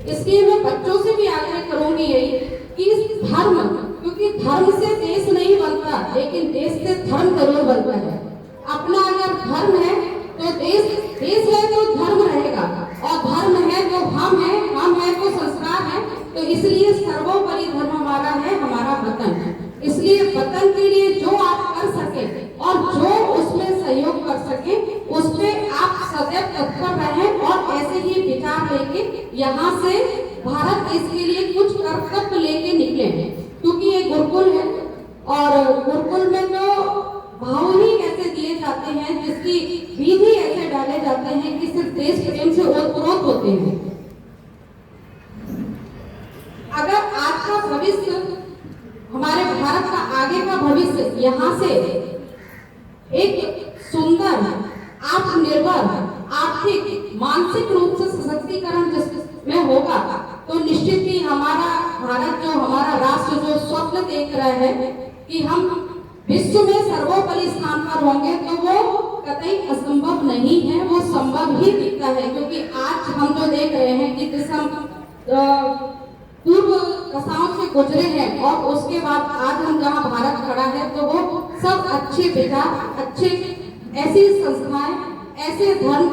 इसलिए मैं बच्चों से भी आग्रह करूंगी यही कि धर्म, क्योंकि धर्म से देश नहीं बनता, लेकिन देश से धर्म जरूर बनता है। अपना अगर धर्म है तो देश है तो धर्म रहेगा, और धर्म है तो हम है तो संस्कार है। तो इसलिए सर्वोपरि धर्म हमारा है, हमारा वतन। इसलिए वतन के लिए जो आप कर सके और जो उसमें सहयोग कर सके उस पर आप सदैव तत्पर रहें, और ऐसे ही विचार लेके यहाँ से भारत इसके लिए कुछ कर्तव्य लेके निकले हैं। क्योंकि ये गुरुकुल है, और गुरुकुल में तो भाव ही ऐसे दिए जाते हैं, जिसकी विधि ऐसे डाले जाते हैं कि सिर्फ देश प्रेम से ओतप्रोत होते हैं। अगर आज का भविष्य, हमारे भारत का आगे का भविष्य यहाँ से एक सुंदर, आत्मनिर्भर, आर्थिक, मानसिक रूप से सशक्तिकरण जिसमें होगा, तो निश्चित ही हमारा भारत, जो हमारा राष्ट्र जो स्वप्न देख रहा है कि हम विश्व में सर्वोपरि स्थान पर होंगे, तो वो कतई असंभव नहीं है, वो संभव ही दिखता है। क्योंकि आज हम जो देख रहे हैं कि जिस हम पूर्व दशाओं से गुजरे हैं, और उसके बाद आज हम जहाँ भारत खड़ा है, तो वो सब अच्छे विचार, अच्छे ऐसी संस्थाएं, ऐसे धर्म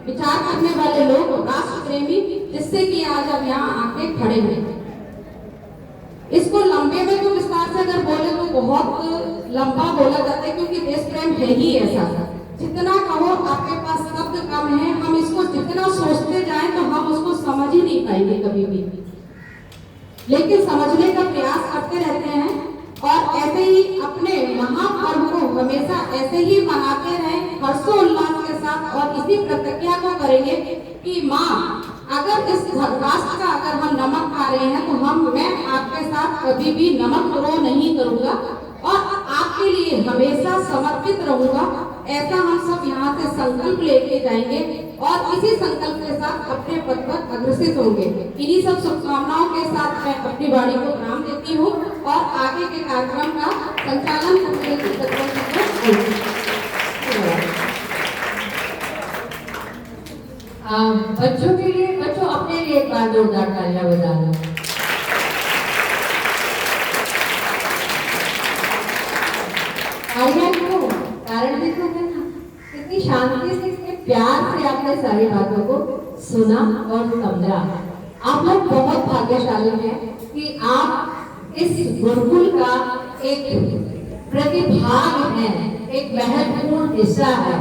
विचार करने वाले लोग, राष्ट्र प्रेमी, जिससे कि आज हम यहाँ आके खड़े हैं। इसको लंबे में तो विस्तार से अगर बोले तो बहुत लंबा बोला जाता है, क्योंकि देश प्रेम है ही ऐसा। जितना कहो आपके पास शब्द कम है, हम इसको जितना सोचते जाएं तो हम उसको समझ ही नहीं पाएंगे कभी भी, लेकिन समझने का प्रयास करते रहते हैं। और ऐसे ही अपने महापर्व को हमेशा ऐसे ही मनाते रहें हर्षोल्लास के साथ, और इसी प्रतिज्ञा को करेंगे कि माँ, अगर इस राष्ट्र का अगर हम नमक खा रहे हैं तो मैं आपके साथ कभी भी नमक रो नहीं करूंगा, और आपके लिए हमेशा समर्पित रहूंगा। ऐसा हम सब यहाँ से संकल्प लेके जाएंगे, और इसी संकल्प के साथ अपने पद पर अग्रसित होंगे। इन्हीं सब शुभकामनाओं के साथ मैं अपनी वाणी को विराम देती हूँ, और आगे के कार्यक्रम का संचालन करने की बच्चों के लिए, बच्चों अपने लिए एक बार जोरदार तालियां बजा दो। कारण देखो कितनी शांति से, कितने प्यार से आपने सारी बातों को सुना और समझा। आप लोग बहुत भाग्यशाली हैं कि आप इस गुरुकुल का एक प्रतिभाग हैं, एक महत्वपूर्ण हिस्सा है।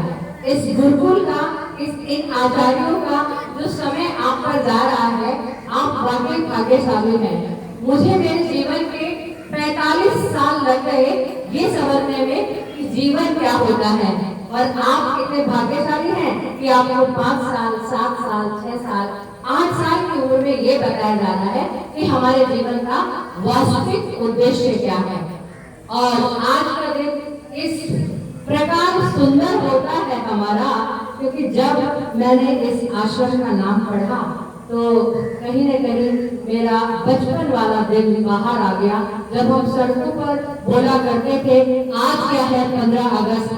इस गुरुकुल का, इन आचार्यों का जो समय आप पर जा रहा है, आप वाकई भाग्यशाली हैं। मुझे मेरे जीवन के 45 साल लग गए ये समझने में कि जीवन क्या होता है, और आप कितने भाग्यशाली हैं कि आपको 5 साल, 7 साल, 6 साल, 8 साल की उम्र में ये बताया जा रहा है कि हमारे जीवन का वास्तविक उद्देश्य क्या है। और आज का दिन इस प्रकार सुंदर होता है हमारा, क्योंकि जब मैंने इस आश्रम का नाम पढ़ा तो कहीं न कहीं मेरा बचपन वाला दिन बाहर आ गया, जब हम सड़कों पर बोला करते थे आज क्या है 15 अगस्त,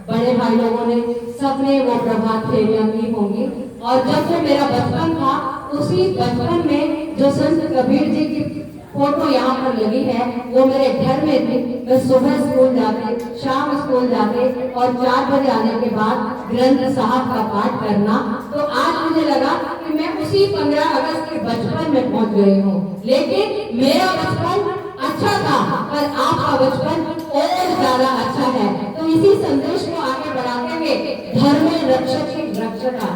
बड़े भाई लोगों ने सबने वो प्रभात फेरियां की होंगी। और जब से मेरा बचपन था, उसी बचपन में जो संत कबीर जी की फोटो यहाँ पर लगी है, वो मेरे घर में थी। मैं सुबह स्कूल जाते, शाम स्कूल जाते, और 4 बजे आने के बाद ग्रंथ साहब का पाठ करना। तो आज मुझे लगा कि मैं उसी 15 अगस्त के बचपन में पहुंच गई हूँ। लेकिन मेरा बचपन अच्छा था, पर आपका बचपन और ज्यादा अच्छा है। तो इसी संदेश को आगे बढ़ाते हुए धर्म रक्षक की रक्षका,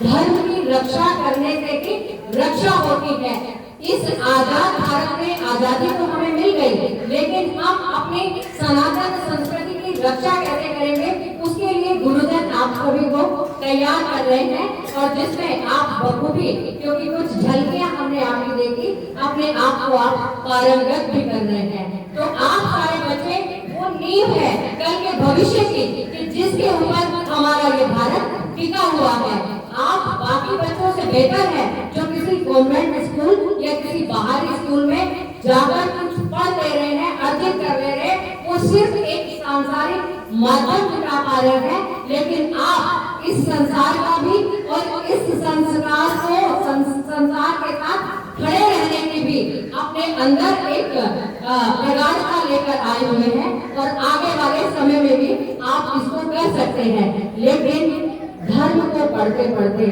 धर्म की रक्षा करने से की रक्षा होती है। इस आजाद भारत में आजादी तो हमें मिल गई, लेकिन हम अपनी सनातन संस्कृति की रक्षा कैसे करेंगे, उसके लिए गुरुजन आप सभी को तैयार कर रहे हैं, और जिसमें आप बखूबी, क्योंकि कुछ झलकियां हमने आपकी देखी, अपने आप को आप पारंगत भी कर रहे हैं। तो आप सारे बच्चे वो नींव है कल के भविष्य की, कि जिसके ऊपर हमारा ये भारत टिका हुआ है। आप बाकी बच्चों से बेहतर है जो किसी कॉन्वेंट स्कूल या किसी बाहरी स्कूल में जाकर कुछ पढ़ ले रहे हैं, अर्जित कर ले रहे हैं, वो सिर्फ एक सांसारिक माध्यम जुटा पा रहे हैं। लेकिन आप इस संसार का भी और इस संस्कार को संसार के साथ अपने अंदर एक प्रगाढ़ता लेकर आए हुए हैं और आगे वाले समय में भी आप इसको कर सकते हैं। लेकिन धर्म को पढ़ते पढ़ते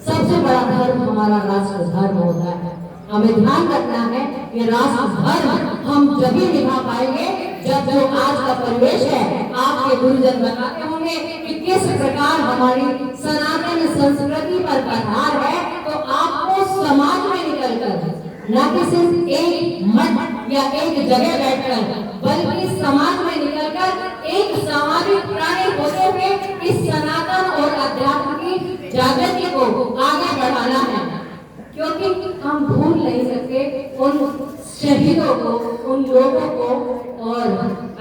सबसे बड़ा धर्म हमारा राष्ट्र धर्म होता है। हमें ध्यान रखना है कि राष्ट्र धर्म हम जब ही निभा पाएंगे जब जो आज का परिवेश है, आपके गुरुजन बताते होंगे कि किस प्रकार हमारी सनातन संस्कृति पर आधार है, तो आपको समाज में निकलकर न कि सिर्फ एक मठ या एक जगह बैठकर, बल्कि समाज में निकलकर एक सामाजिक प्राणी होते हुए इस सनातन और अध्यात्म की जागृति को आगे बढ़ाना है। क्योंकि हम भूल नहीं सकते उन शहीदों को, उन लोगों को। और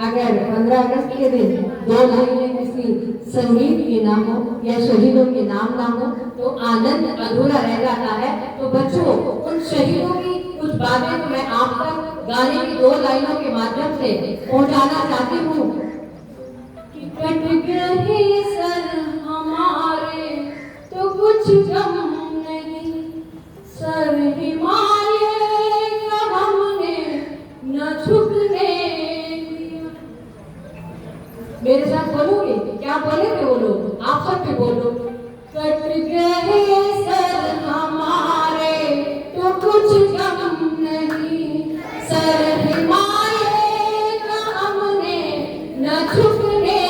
अगर 15 अगस्त के दिन 2 लाइनें किसी संगीत की ना हो या शहीदों के नाम ना हो तो आनंद अधूरा रह जाता है। तो बच्चों, उन शहीदों की कुछ बातें मैं आप तक गाने की 2 लाइनों के माध्यम से पहुंचाना चाहती हूँ। कट गए सर हमारे तो कुछ गम नहीं, सर हिमालय का हमने न झुकने दिया। मेरे साथ बोलोगे? क्या बोले थे वो लोग? आप सब भी बोलो। कट गए सर हमारे तो कुछ गम नहीं, सर हिमालय का हमने न झुकने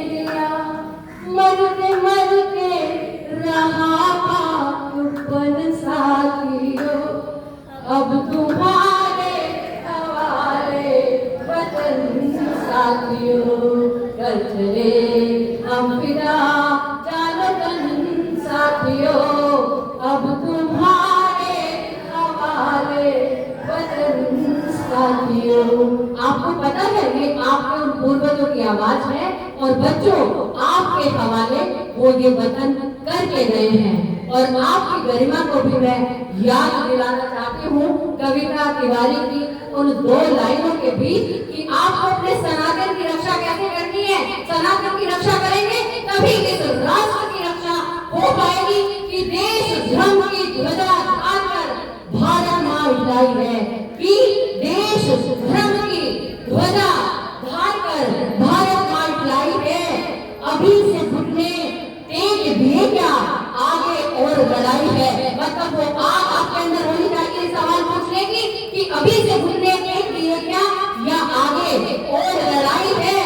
दिया। मरते मरते रहा बन साथियों, अब तुम्हारे हवाले वतन साथियों। कर चले हम फिदा जानो तन साथियों, अब तुम्हारे हवाले वतन साथियों। आपको पता है ये आपके उन पूर्वजों की आवाज है और बच्चों आपके हवाले वो ये वतन करके गए हैं। और आपकी गरिमा को भी मैं याद दिलाना चाहती हूँ कविता तिवारी की उन 2 लाइनों के बीच कि आपको अपने सनातन की रक्षा कैसे करनी है। सनातन की रक्षा करेंगे तभी इस राष्ट्र की रक्षा हो पाएगी कि देश धर्म की ध्वजा धारकर भारत माँ उठाई है, कि देश धर्म की ध्वजा धारकर भारत माँ उठाई है। अभी से घुटने टेक दिए क्या, आगे और लड़ाई है। मतलब वो आग आपके अंदर होनी चाहिए सवाल पूछने की कि अभी से घुटने टेक दिए क्या या आगे और लड़ाई है।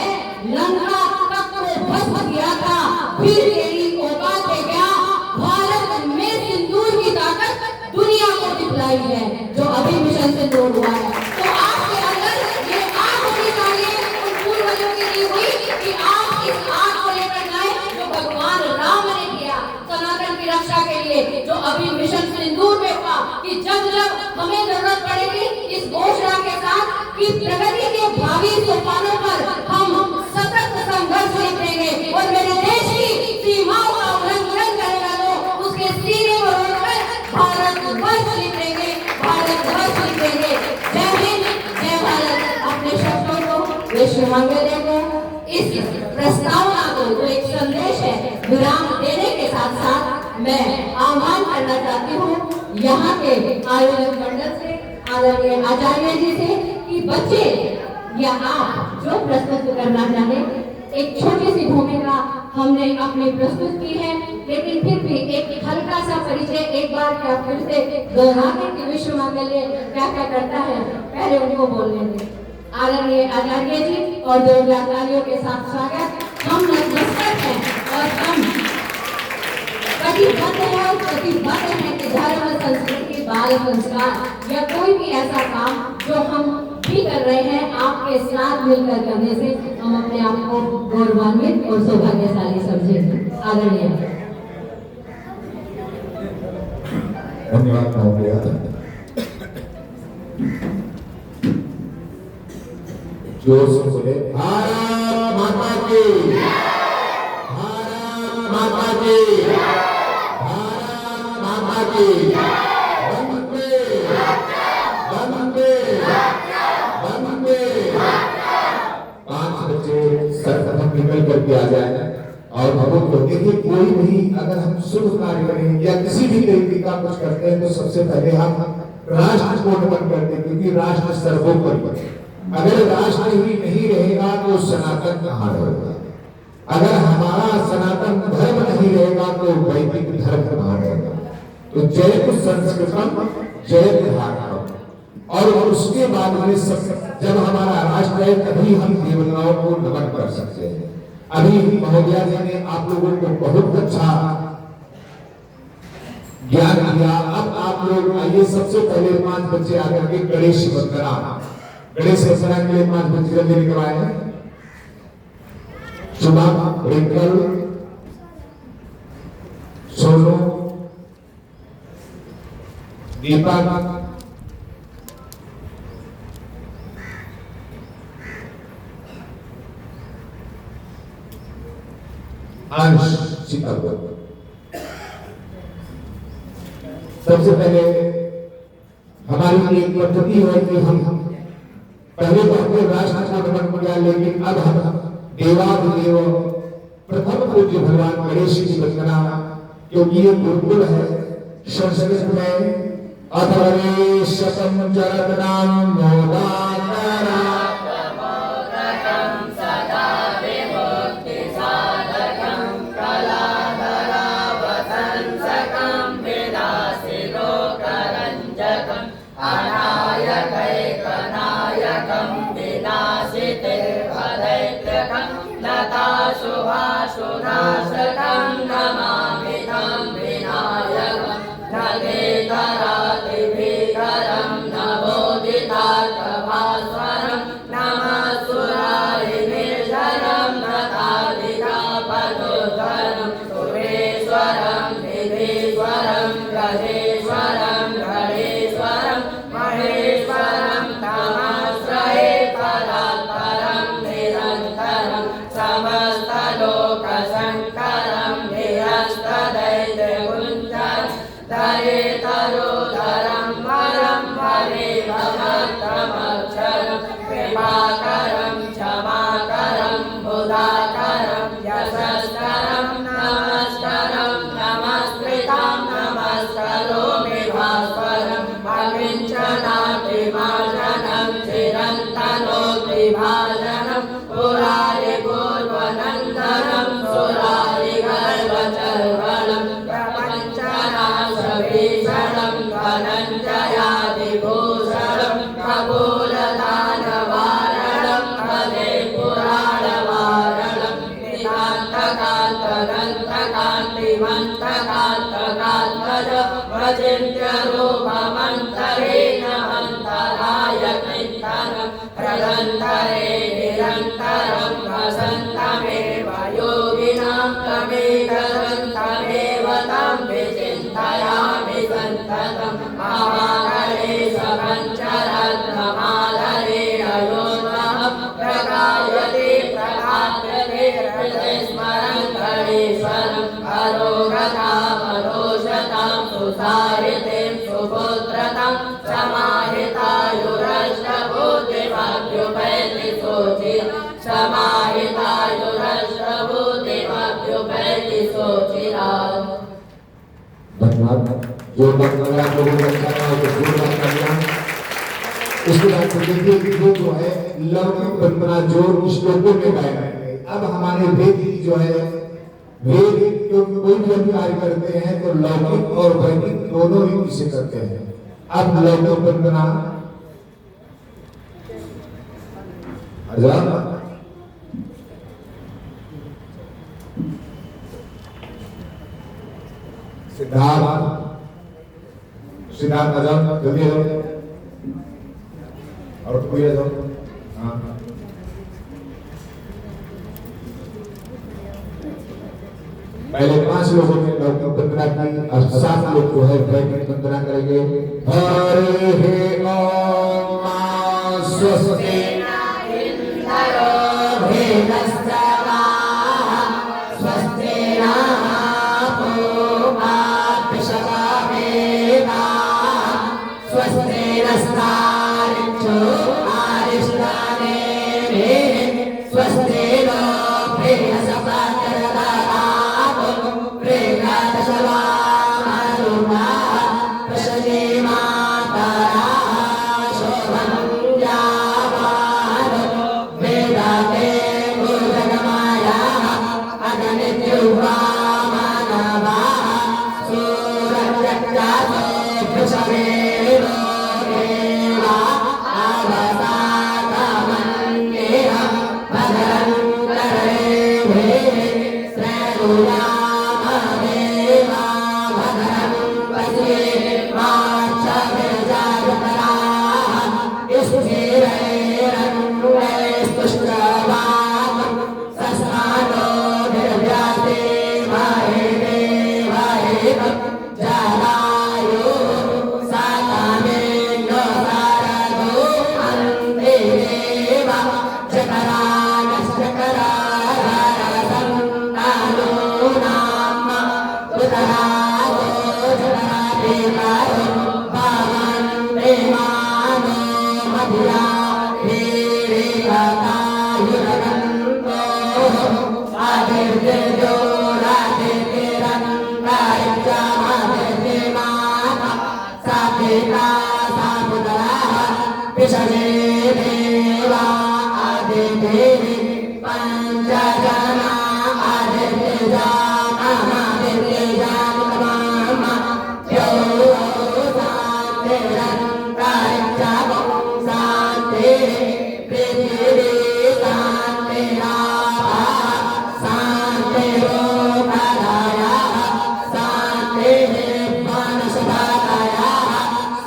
लंका तक को भस्म किया था, फिर तेरी औकात है क्या। भारत में सिंदूर की ताकत दुनिया को दिखलाई है जो अभी मिशन सिंदूर हुआ है। तो आपके अंदर ये आग होनी चाहिए उन पूर्वजों की दी हुई कि आप इस आग को लेकर जाए जो भगवान राम ने किया सनातन की रक्षा के लिए, जो अभी मिशन सिंदूर में हुआ कि जब जब हमें जरूरत पड़ेगी इस घोषणा के साथ कि प्रगति के भावी सोपानों पर हम सतत संघर्ष करेंगे और मेरे देश की सीमाओं का उल्लंघन करने वालों उसके सीने पर उड़कर भारत वर्ष जीतेंगे, भारत वर्ष जीतेंगे। जय हिंद, जय भारत। अपने शब्दों को, विश्व मंगल को, इस प्रस्तावना को जो एक संदेश है विराम देने के साथ साथ मैं आह्वान करना चाहती हूँ यहाँ के आयोजक मंडल से, आदरणीय आचार्य जी से कि बच्चे या आप जो प्रस्तुत करना चाहे, एक छोटी सी भूमिका हमने अपनी प्रस्तुत की है, लेकिन फिर भी एक हल्का सा परिचय एक बार क्या फिर से दोहराने की विश्व मंगल्य क्या क्या करता है, पहले उनको बोलने दें। आदरणीय आचार्य जी और दो तालियों के साथ स्वागत। हम नतमस्तक हैं और हम कटिबद्ध है और प्रतिबद्ध है कि धर्म, संस्कृति, बाल संस्कार या कोई भी ऐसा काम जो हम भी कर रहे हैं आपके साथ मिलकर करने से हम अपने आप को गौरवान्वित और सौभाग्यशाली समझेंगे। आदरणीय धन्यवाद महोदया। जोर से बोले भारत माता की, भारत माता की, भारत माता की। वंदे वंदे वंदे। 5 बच्चे सर्वप्रथम निकल करके आ जाए और हम लोग देखिए, कोई भी अगर हम शुभ कार्य करें या किसी भी तरीके का कुछ करते हैं तो सबसे पहले हम राष्ट्र को नमन करते, क्योंकि राष्ट्र सर्वोपरि है। अगर राष्ट्र ही नहीं रहेगा तो सनातन कहाँ रहेगा? अगर हमारा सनातन धर्म नहीं रहेगा तो वैदिक धर्म कहाँ रहेगा? तो जयतु संस्कृतम जयतु भारतम। और उसके बाद में सब जब हमारा राष्ट्र है तभी हम देवताओं को नमन कर सकते हैं। अभी महोदया जी ने आप लोगों को बहुत अच्छा ज्ञान दिया। अब आप लोग आइए, सबसे पहले 5 बच्चे आकर के गणेश वंदना के लिए 5 बच्चे जल्दी करवाए। शुभा, रिंकल, सोनू, दीपक, अंश, सीतापुर। सबसे पहले हमारी एक पद्धति है कि हम पहले तो अपने राष्ट्र को नमन किया, लेकिन अब हम देवाधिदेव प्रथम पूज्य भगवान गणेश की वंदना, क्योंकि ये गुरुकुल है। संस्कृत में अथर्वेशतम जरतनाम मोदाकरा शुभाशुनाशकं नमामि तं विनायकं नगेतरातिभीकरं नवोदितार्थभास्वरं नमः सुरारिनिर्झरं नतादितापदोद्धरं सुरेश्वरं विधीश्वरं गजेश्वरं गणेश्वरं महेश्वरं तमाश्रये परात्परं निरन्तरं समस्तलोकशङ्करं निरस्तदैत्यकुञ्जं दयेतरोधरं वरं वरेभवत्तमक्षरं कृपाकरं क्षमाकरं बुधाकरं यशस्करं नमस्करं नमस्कृतां नमस्करोमि भास्वरम् अकिञ्चनातिमार्जनं चिरन्तनोऽतिभाजनं पुरारिपूर्वनन्दनं सुरारिगर्वचर्वणं प्रपञ्चनाशभीषणं धनञ्जयादिभूषणं कपूरदानवारणं भजे पुराणवारणं नितान्तकान्तदन्तकान्तिमन्तकान्तकात्मज भजिन्त्यरूपमन्तरेण मन्तराय कीर्तनं प्रदन्तरे निरन्तरं वसन्तमेव योगिनां तमेकदन्तमेव तं विचिन्तयामि सन्ततं महागणेश पञ्चरत्नमालरे अयोनः प्रकायते प्रकाप्यते हृदयस्मरं गणेश्वरं अरोगतामरोषतां सुसारितिं सुपुत्रतां समाहितायुरष्टभूतिमभ्युपैति शोचिरं समाहितायुरष्टभूतिमभ्युपैति शोचिराम्। धन्यवाद। जो बात मैंने आप लोगों को बताया है तो जरूर बात करना। उसके बाद तो देखिए कि वो जो है लौकिक वंदना जो श्लोकों में गाया है। अब हमारे वेद की जो है, वेद जो कोई भी हम कार्य करते हैं तो लौकिक और वैदिक दोनों रीति से करते हैं। अब लौकिक वंदना सिद्धार्थ सिद्धार्थ आजाद जल्दी आ जाओ और कोई आ जाओ। हाँ पहले 5 लोगों ने लौकिक वंदना की और 7 लोग जो है वैदिक वंदना करेंगे। हरे हे ओम स्वस्ति इंद्रो भेदस्त्रवा स्वस्ति पूर्वा पिशवामेवा स्वस्ति नस्तारिक्षो आरिष्टाने स्वस्ति नो प्रियसपकरदातो प्रेगादशवामरुणा प्रसजे माता मानो मधिया तेरे कथायुरगंतो आदित्य जो राधे तेरंगारिचा आदित्य माता साधिका सापुतरा विषये देवा आदित्य पंचजना आदित्य जाना आदित्य जाना यो शांति रंगारिचा शांति पृथ्वी शांति राधा शांति रोगराया शांति वनस्पतया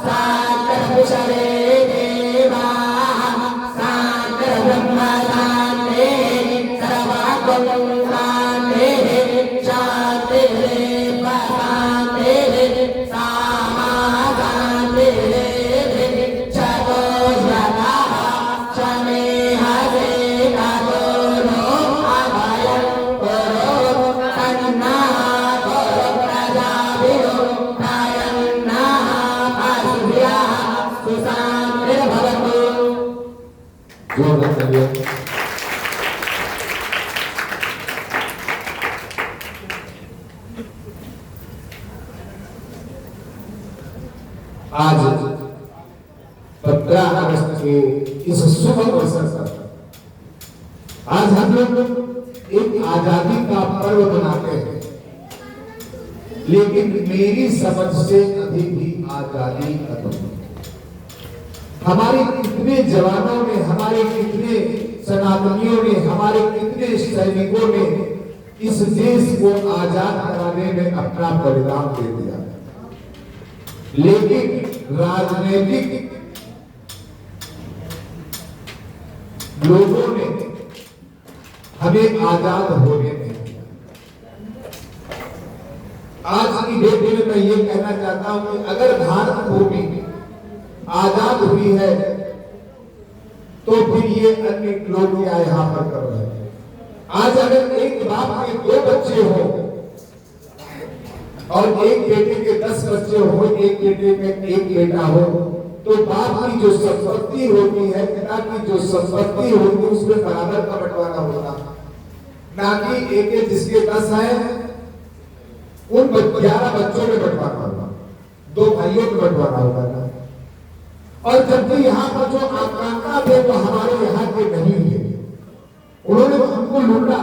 शांति विषये देवा शांति ब्रह्म शांति सर्वगुण शांति शांति शांति सामा शांति चतुर्भुजा शमे हरे कातुरो अभयं करो सन्नाः करो प्रजाभिरो नयन्नाः आशुभ्याः सुशान्तिर्भवतु। जोरदार तालियां। आज 15 अगस्त के इस शुभ अवसर पर आज हम लोग एक आजादी का पर्व मनाते हैं, लेकिन मेरी समझ से अभी भी आजादी अधूरी है। हमारे कितने जवानों ने, हमारे कितने सनातनियों ने, हमारे कितने सैनिकों ने इस देश को आजाद कराने में अपना बलिदान दे दिया, लेकिन राजनीतिक लोगों ने हमें आजाद होने नहीं दिया। आज की डेट में मैं ये कहना चाहता हूं कि अगर भारत भूमि आजाद हुई है तो फिर ये अन्य लोग क्या यहां पर कर रहे हैं। आज अगर एक बाप के 2 बच्चे हो और एक बेटे के 10 बच्चे हो, एक बेटे में एक बेटा हो, तो बाप की जो संपत्ति होती है, पिता की जो संपत्ति होती है, उसमें बराबर का बंटवारा होगा, ना कि एक जिसके 10 है उन 11 बच्चों में बंटवारा होगा, 2 भाइयों में बंटवारा होगा ना। और जबकि यहाँ पर जो आकांक्षा थे वो हमारे यहाँ के नहीं है, उन्होंने हमको लूटा,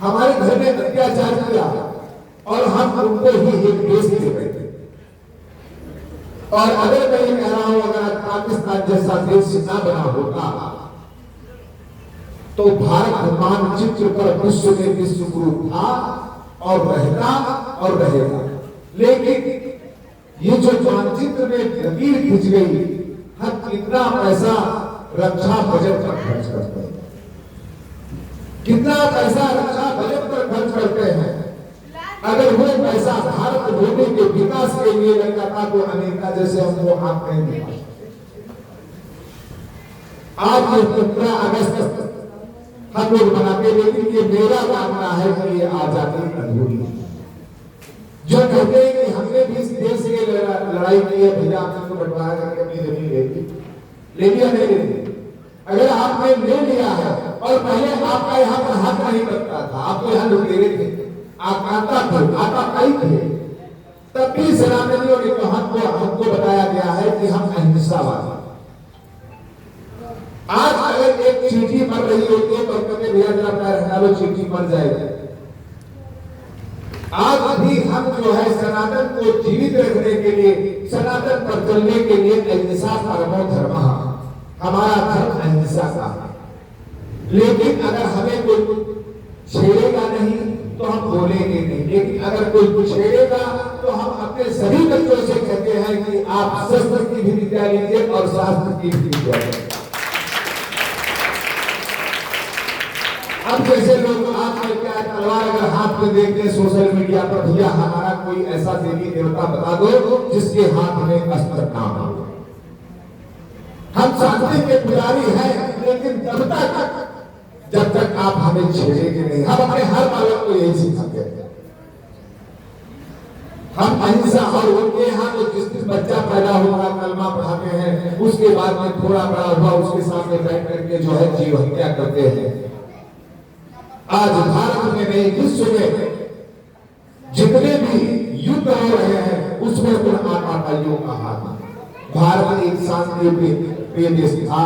हमारे घर में अत्याचार किया और हम उनको ही एक देश दे रहे थे। और अगर मैं ये कह रहा हूं, अगर पाकिस्तान जैसा देश ना बना होता तो भारत मानचित्र पर विश्व में विश्व गुरु था और रहता और रहेगा। लेकिन ये जो मानचित्र में लकीर खिंच गई, हम कितना पैसा रक्षा बजट पर खर्च करते हैं, कितना पैसा रक्षा बजट पर खर्च करते हैं। अगर वो पैसा भारत भूमि के विकास के लिए लगा था तो अमेरिका जैसे हमको हाथ नहीं दिया। आज ये 15 अगस्त हम लोग मनाते, लेकिन ये मेरा मानना है कि ये आजादी अधूरी है। जो कहते हैं कि हमने भी इस देश के लड़ाई की है, भैया आपको बंटवारा करके अपनी जमीन ले लिया नहीं ले ली। अगर आपने ले लिया है और पहले आपका यहाँ पर हक नहीं बनता था, आपको यहाँ लुटेरे थे, आप आता थे, आतापाई थे, तब भी सेनापतियों ने कहा हमको बताया गया है कि हम अहिंसावादी। आज अगर एक चींटी मर रही होती है तो कहते भैया जरा पैर हटा लो, चींटी मर जाएगी। आज भी हम जो है सनातन को जीवित रखने के लिए, सनातन पर चलने के लिए अहिंसा परमो धर्मः, हमारा धर्म अहिंसा का है। लेकिन अगर हमें कोई छेड़ेगा नहीं तो हम बोलेंगे नहीं, लेकिन अगर कोई छेड़ेगा तो हम अपने सभी बच्चों से कहते हैं कि आप शस्त्र की भी विद्या लीजिए और शास्त्र की भी विद्या लीजिए। अब जैसे लोग आजकल क्या तलवार अगर हाथ में देखते हैं सोशल मीडिया पर, भैया हमारा कोई ऐसा देवी देवता बता दो जिसके हाथ में अस्त्र ना हो। हम शांति के पुजारी हैं, लेकिन जब तक आप हमें छेड़ेंगे नहीं, हम अपने हर बालक को यही सिखाते हैं। हम अहिंसा और उनके यहाँ तो जिस बच्चा पैदा हुआ, कलमा पढ़ाते हैं, उसके बाद में थोड़ा बड़ा हुआ, उसके सामने बैठ करके जो है जीव हत्या करते हैं। आज भारत में नहीं, विश्व में जितने भी युद्ध हो रहे हैं उसमें उन आतंकियों का हाथ है। भारत एक शांति प्रिय देश था।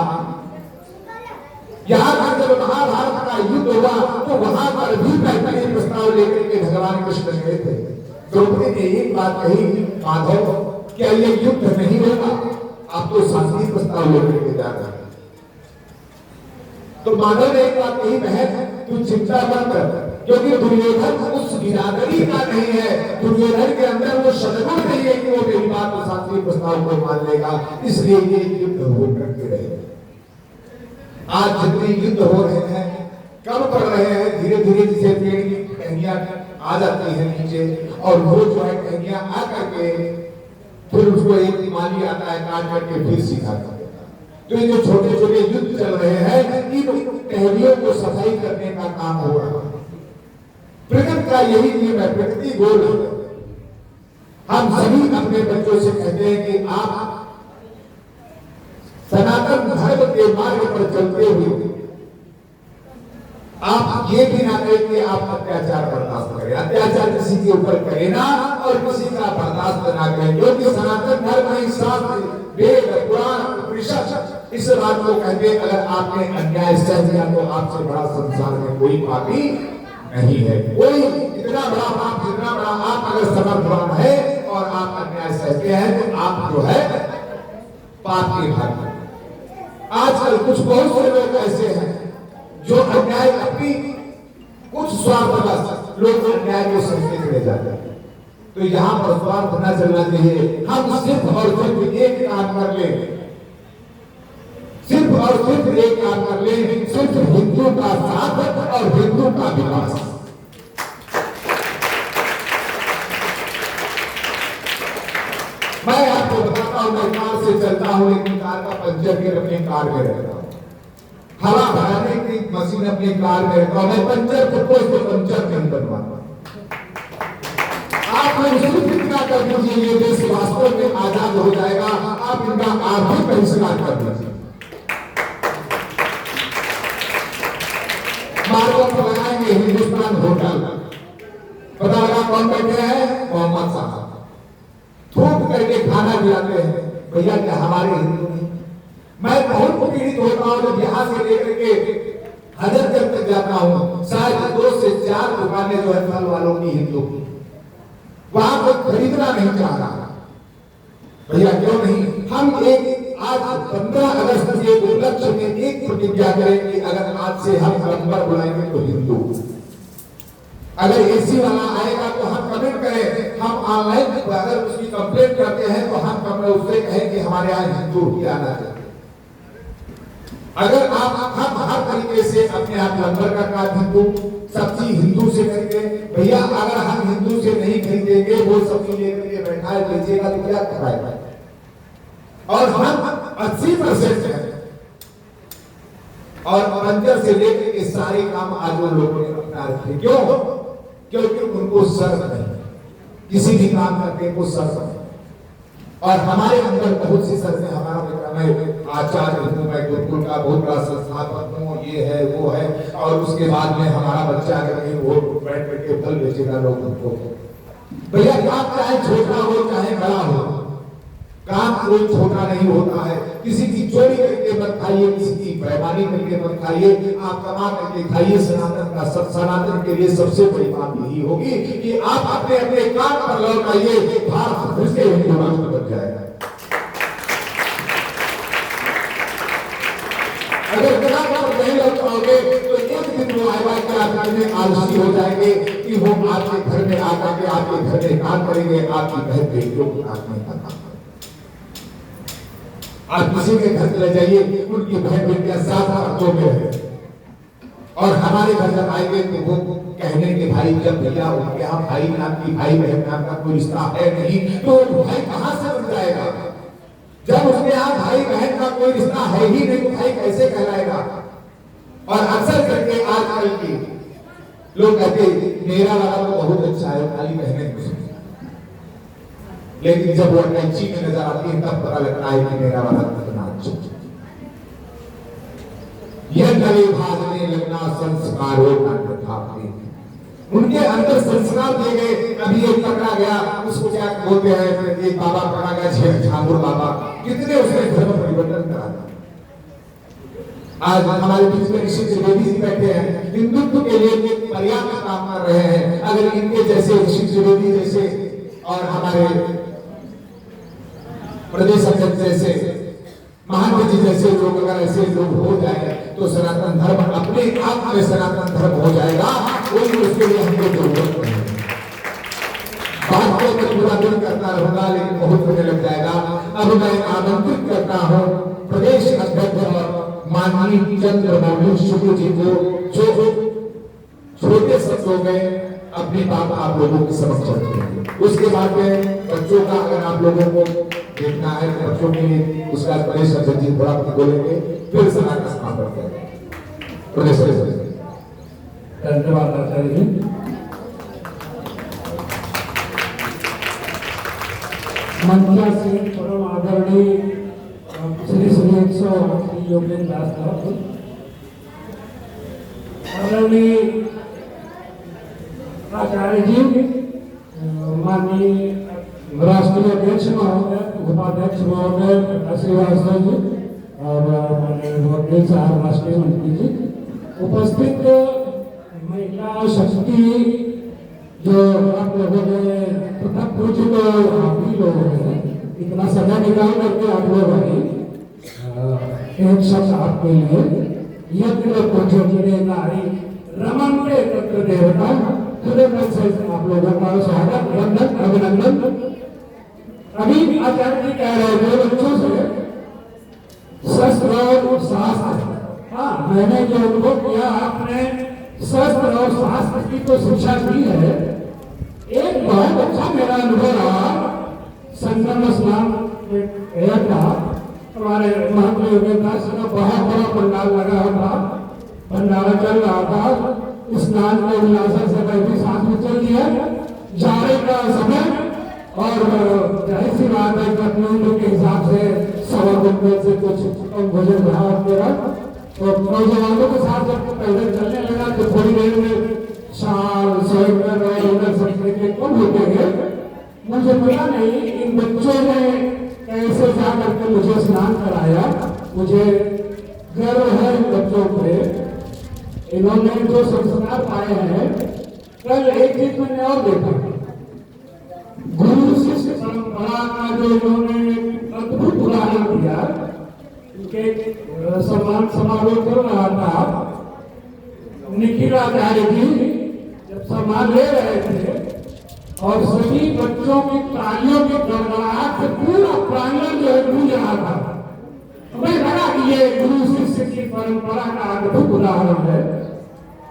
यहाँ पर जब महाभारत का युद्ध हुआ तो वहां पर भी मैत्री प्रस्ताव लेकर के भगवान कृष्ण गए थे। द्रौपदी ने एक बात कही, माधव क्या ये युद्ध नहीं होगा, आप तो शांति प्रस्ताव लेकर के जा रहे हैं। तो माधव ने एक बात कही, बहन तू चिंता मत कर, क्योंकि दुर्योधन उस बिरादरी का नहीं है, दुर्योधन के अंदर वो सदगुण नहीं है कि वो मेरी बात को शांति प्रस्ताव को मान लेगा, इसलिए ये युद्ध हो करके रहे। आज जितने युद्ध हो रहे हैं कम पड़ रहे हैं, धीरे धीरे जिसे पेड़ की टहनियां आ जाती है नीचे, और वो जो है टहनियां आ करके फिर उसको एक माली आता है काट करके फिर सीखा कर देता। तो ये जो छोटे छोटे युद्ध चल रहे हैं, इन टहनियों को सफाई करने का काम हो रहा है। प्रकृति का यही नियम है, प्रकृति गोल है। हम सभी अपने बच्चों से कहते हैं कि आप सनातन धर्म के मार्ग पर चलते हुए आप ये भी ना करें कि आप अत्याचार बर्दाश्त करें, अत्याचार किसी के ऊपर करें ना, और किसी का बर्दाश्त ना करें, क्योंकि सनातन धर्म में शास्त्र, वेद, पुराण, उपनिषद इस बात को कहते हैं, अगर आपने अन्याय सह दिया तो आपसे बड़ा संसार में कोई पापी नहीं है। कोई इतना बड़ा पाप, जितना बड़ा आप अगर समर्थवान है और आप अन्याय सहते हैं तो आप जो है पाप के भागी। आजकल कुछ बहुत से लोग ऐसे हैं जो अन्याय अपनी कुछ स्वार्थवश लोग अन्याय को समझते चले जाते हैं। तो यहाँ पर स्वार्थ न चलना चाहिए। हम सिर्फ और सिर्फ एक काम कर ले, सिर्फ और सिर्फ एक काम कर ले, सिर्फ हिंदू का साथ और हिंदू का विकास। मैं आपको बताता हूं, मैं कार से चलता हूं, लेकिन कार का पंचर फिर अपनी कार में रहता हूं, हवा भराने की मशीन अपनी कार में रहता हूं, मैं पंचर खुद को इसको पंचर नहीं बनवाता। आप लोग सिर्फ इतना कर दीजिए, ये देश वास्तव में आजाद हो जाएगा। आप इनका आर्थिक बहिष्कार कर दीजिए। मार्गों पर लगाएंगे हिंदुस्तान होटल, पता लगा कौन बैठे हैं, मोहम्मद साहब थूक करके खाना खिलाते हैं। भैया क्या हमारे हिंदू नहीं? मैं बहुत पीड़ित होता हूँ जब यहाँ से लेकर के हजरतगंज तक जाता हूँ, शायद 2 से 4 दुकानें जो है फल वालों की हिंदू की, वहां को खरीदना नहीं चाह रहा। भैया क्यों नहीं? हम एक आज 15 अगस्त के उपलक्ष्य में एक प्रतिज्ञा करें कि अगर आज से हम प्लम्बर बुलाएंगे तो हिंदू, अगर एसी वाला आएगा तो हम कमेंट करें, हम ऑनलाइन अगर उसकी कंप्लेंट करते हैं तो हम उससे कहें कि हमारे यहाँ हिंदू ही आना चाहिए। अगर हम हर तरीके से अपने आप प्लम्बर का काम हिंदू, सब्जी हिंदू से खरीदे। भैया अगर हम हिंदू से नहीं खरीदेंगे, वो सब्जी लेकर के बैठा है बेचेगा तो क्या कराएगा? और हम 80% है, और पंचर से लेकर के सारे काम आज वो लोगों ने अपना रखे। क्यों? क्योंकि उनको शर्म नहीं, किसी भी काम करने को शर्म नहीं। और हमारे अंदर बहुत सी शर्तें, हमारा बेटा मैं आचार्य हूँ, मैं गुरुकुल का बहुत बड़ा संस्थापक हूँ, ये है वो है, और उसके बाद में हमारा बच्चा अगर कहीं वो बैठ करके फल बेचेगा लोग उनको। भैया काम चाहे छोटा हो चाहे बड़ा हो, काम कोई छोटा नहीं होता है। किसी की चोरी करके मत खाइए, किसी की बेईमानी करके मत खाइए, आप कमा करके खाइए। सनातन के लिए सबसे बड़ी बात यही होगी कि आप अपने अपने काम पर लौट आइए, भारत फिर से हिंदू राष्ट्र बन जाएगा। अगर बिना काम नहीं लौट पाओगे तो एक दिन वो आएगा कि आप में आलसी हो जाएंगे कि वो आपके घर में आकर के आपके घर में काम करेंगे, आपकी बहन बेटियों को काम नहीं करना। आप किसी के घर चले जाइए, उनकी बहन बेटियां 7 अर्थों में है, और हमारे घर जब आएंगे तो वो कहने के भाई जब भैया उनके यहाँ भाई नाम की भाई बहन नाम का कोई रिश्ता है नहीं, तो भाई कहाँ से बन जाएगा? जब उसके यहाँ भाई बहन का कोई रिश्ता है ही नहीं तो भाई कैसे कहलाएगा? और अक्सर करके आजकल के लोग कहते मेरा वाला तो बहुत अच्छा है, खाली बहने लेकिन जब वो कैंची में नजर आती है तब पता लगता है कि मेरा वाला कितना अच्छा। यह नवे भाजने लगना संस्कारों का था। उनके अंदर संस्कार दिए गए। अभी एक पकड़ा गया, उसको क्या बोलते हैं, एक बाबा पकड़ा गया, झांगुर बाबा, कितने उसने धर्म परिवर्तन करा था। आज हमारे बीच में ऋषि त्रिवेदी जी बैठे हैं, हिंदुत्व के लिए पर्याप्त काम कर रहे हैं। अगर इनके जैसे ऋषि त्रिवेदी जैसे और हमारे प्रदेश अध्यक्ष जैसे महान जी जैसे लोग अगर ऐसे लोग हो जाए तो सनातन धर्म अपने आप में सनातन धर्म हो जाएगा। कोई उसके लिए हमको जरूरत नहीं। बात को मैं पूरा दिन करता रहूंगा लेकिन बहुत होने लग जाएगा। अब मैं आमंत्रित करता हूँ प्रदेश अध्यक्ष माननीय चंद्रमौली शुक्ल जी को, जो छोटे शब्दों में अपनी बात आप लोगों के समक्ष रखेंगे। उसके बाद में बच्चों का अगर आप लोगों को देखना है तो बच्चों के लिए उसका प्रदेश अध्यक्ष जी थोड़ा बोलेंगे, फिर सभा का समापन करेंगे। प्रदेश अध्यक्ष धन्यवाद आचार्य जी। मंचा से परम आदरणीय श्री श्री 108 योगेंद्र दास साहब, आदरणीय आचार्य जी, माननीय राष्ट्रीय अध्यक्ष महोदय, उपाध्यक्ष महोदय श्रीवास्तव जी और माननीय वकील साहब राष्ट्रीय मंत्री जी, उपस्थित महिला शक्ति जो आप लोगों ने पृथक पूछ को भी लोग हैं, इतना समय निकाल करके आप लोग आए। एक शब्द आपके लिए, यज्ञ पूज्य नारी रमन के तत्व देवता से आप लोगों का स्वागत, वंदन, अभिनंदन। अभी आचार्य जी कह रहे थे बच्चों से शस्त्र और शास्त्र। हाँ, मैंने जो अनुभव किया, आपने शस्त्र और शास्त्र की तो शिक्षा दी है। एक बहुत अच्छा मेरा अनुभव रहा, संगम स्नान गया था, हमारे महात्मा योगेंद्र दास का बहुत बड़ा पंडाल लगा था, भंडारा चल रहा था, स्नान में उल्लासा से बैठी सांस में चल दिया, जाने का समय और जाहिर सी बात है कानून के हिसाब से 1.25 कुंटल से कुछ कम भोजन रहा मेरा। तो नौजवानों के साथ जब पैदल चलने लगा तो थोड़ी देर में शाल स्वेटर और उधर सब के कम होते गए। मुझे पता नहीं इन बच्चों ने कैसे जा करके मुझे स्नान कराया। मुझे गर्व है इन बच्चों पे, इन्होंने जो संस्कार पाए हैं। कल एक चीज मैंने और देखा, गुरु शिष्य परंपरा का जो इन्होंने अद्भुत उदाहरण दिया। उनके सम्मान समारोह चल रहा था, निखिल आचार्य जी जब सम्मान ले रहे थे और सभी बच्चों की तालियों की गड़गड़ाहट से पूरा प्रांगण जो है गूंज रहा था। हमें लगा कि ये गुरु शिष्य की परंपरा का अद्भुत उदाहरण है।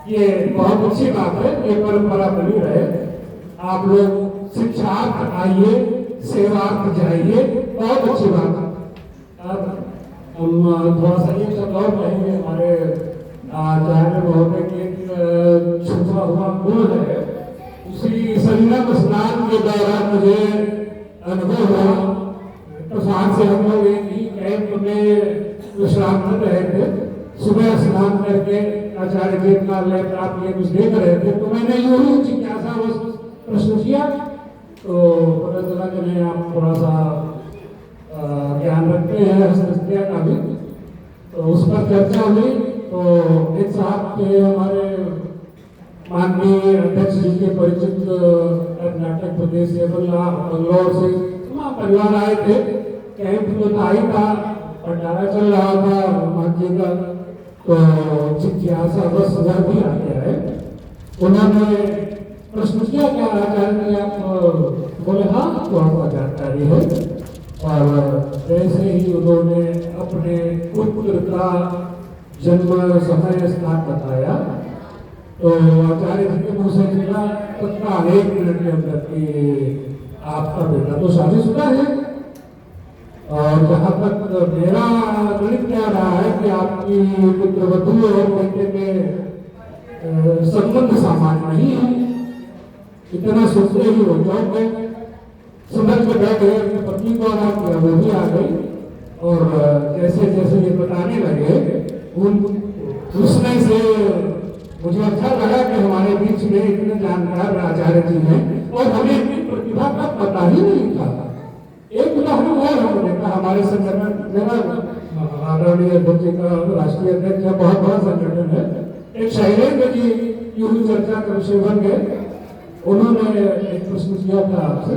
ये बहुत अच्छी बात है, ये परंपरा बनी रहे। आप लोग शिक्षार्थ आइए, सेवार्थ जाइए, बहुत अच्छी बात है। अब हम थोड़ा सा एक शब्द और कहेंगे। हमारे आचार्य महोदय की एक छुपा हुआ गुण है, उसी संगम स्नान के दौरान मुझे अनुभव हुआ। प्रसाद से हम लोग एक ही कैंप में विश्राम कर रहे थे, सुबह स्नान करके आचार्य जी का लैपटॉप ये कुछ देख रहे थे, तो मैंने यूं ही जिज्ञासा प्रश्न किया। तो पता चला कि नहीं, आप थोड़ा सा ज्ञान रखते हैं हस्तक्रिया का भी, तो उस पर चर्चा हुई। तो एक साहब के हमारे माननीय अध्यक्ष जी के परिचित कर्नाटक प्रदेश से बंगलौर से तमाम परिवार आए थे। कैंप तो था ही था, भंडारा चल रहा था माँ जी का, तो जिज्ञासा बस घर भी आ गया है। उन्होंने प्रश्न किया क्या आचार्य जी आप? बोले हाँ, तो आपका जानकारी है। और जैसे ही उन्होंने अपने पुत्र का जन्म समय स्थान बताया तो आचार्य जी के मुंह से निकला तत्काल 1 मिनट के अंदर कि आपका बेटा तो शादीशुदा है। और जहाँ तक मेरा गणित कह रहा है कि आपकी पुत्रवधू और बेटे के संबंध सामान्य नहीं है। इतना सोचते ही हो जाओगे। समझ के बैठ गए, अपनी पत्नी को आराम किया, वो भी आ गई। और जैसे जैसे ये बताने लगे उसमें से मुझे अच्छा लगा कि हमारे बीच में इतने जानकार आचार्य जी हैं और हमें इनकी प्रतिभा का पता ही नहीं था। एक उदाहरण और हमने देखा हमारे संगठन, मेरा आदरणीय अध्यक्ष का राष्ट्रीय अध्यक्ष है, बहुत बड़ा संगठन है, एक शैलेंद्र जी यूं ही चर्चा का विषय बन गए। उन्होंने एक प्रश्न किया था आपसे,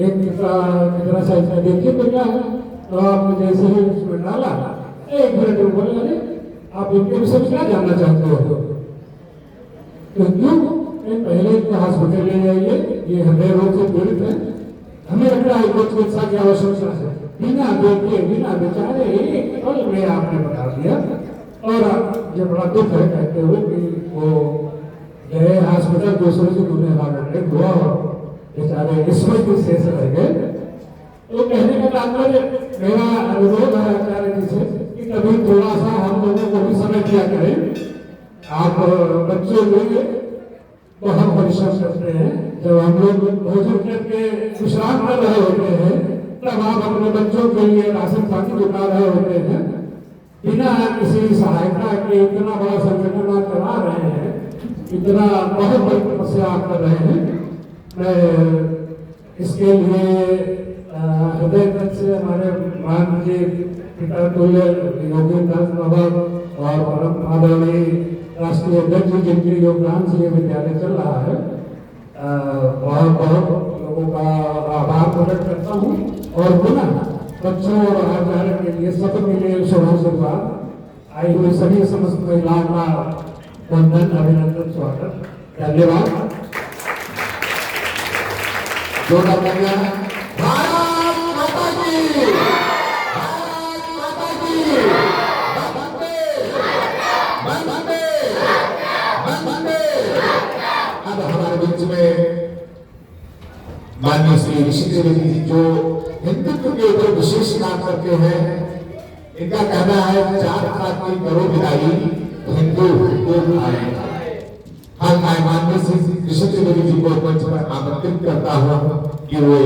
एक कितना सा इसका देखिए तो क्या है, तो आपने जैसे ही उसमें डाला 1 मिनट में बोले, अरे आप इनके विषय में क्या जानना चाहते हो? तो क्यों पहले इनको हॉस्पिटल ले जाइए, ये हृदय रोग से पीड़ित है, हमें लग रहा है इनको चिकित्सा की आवश्यकता है। बिना देखे बिना बेचारे एक पल में आपने बता दिया। और ये बड़ा दुख है कहते हुए कि वो गए हॉस्पिटल, दूसरे से उन्हें हार्ट अटैक हुआ और बेचारे इसमें भी शेष रह गए। तो कहने का तात्पर्य, मेरा अनुरोध है आचार्य जी से कि कभी थोड़ा सा हम लोगों को भी समय दिया करें। आप बच्चों में बहुत परिश्रम करते हैं, जब हम लोग भोजन करके विश्राम कर रहे होते हैं तब आप अपने बच्चों के लिए राशन पानी जुटा रहे होते हैं, बिना किसी सहायता के इतना बड़ा संगठन आप चला रहे हैं, इतना बहुत बड़ी तपस्या आप कर रहे हैं। मैं इसके लिए हृदय तक से हमारे मान जी पिता तुल्य योगी दास बाबा और परम आदरणीय राष्ट्रीय अध्यक्ष जिनके योगदान से ये विद्यालय चल रहा है, बहुत बहुत लोगों का आभार प्रकट करता हूँ। और पुनः बच्चों और आचार्य के लिए सबके लिए शुभाशीर्वाद, आई हुई सभी समस्त महिलाओं का वंदन, अभिनंदन, स्वागत, धन्यवाद। अब हमारे बीच में माननीय श्री ऋषि देवी जी जो हिंदुत्व के ऊपर विशेष काम करते हैं, इनका कहना है 4 खात की करो विदाई, हिंदू को आएगा। हम माननीय श्री ऋषि देवी जी को मंच पर आमंत्रित करता हूँ कि वो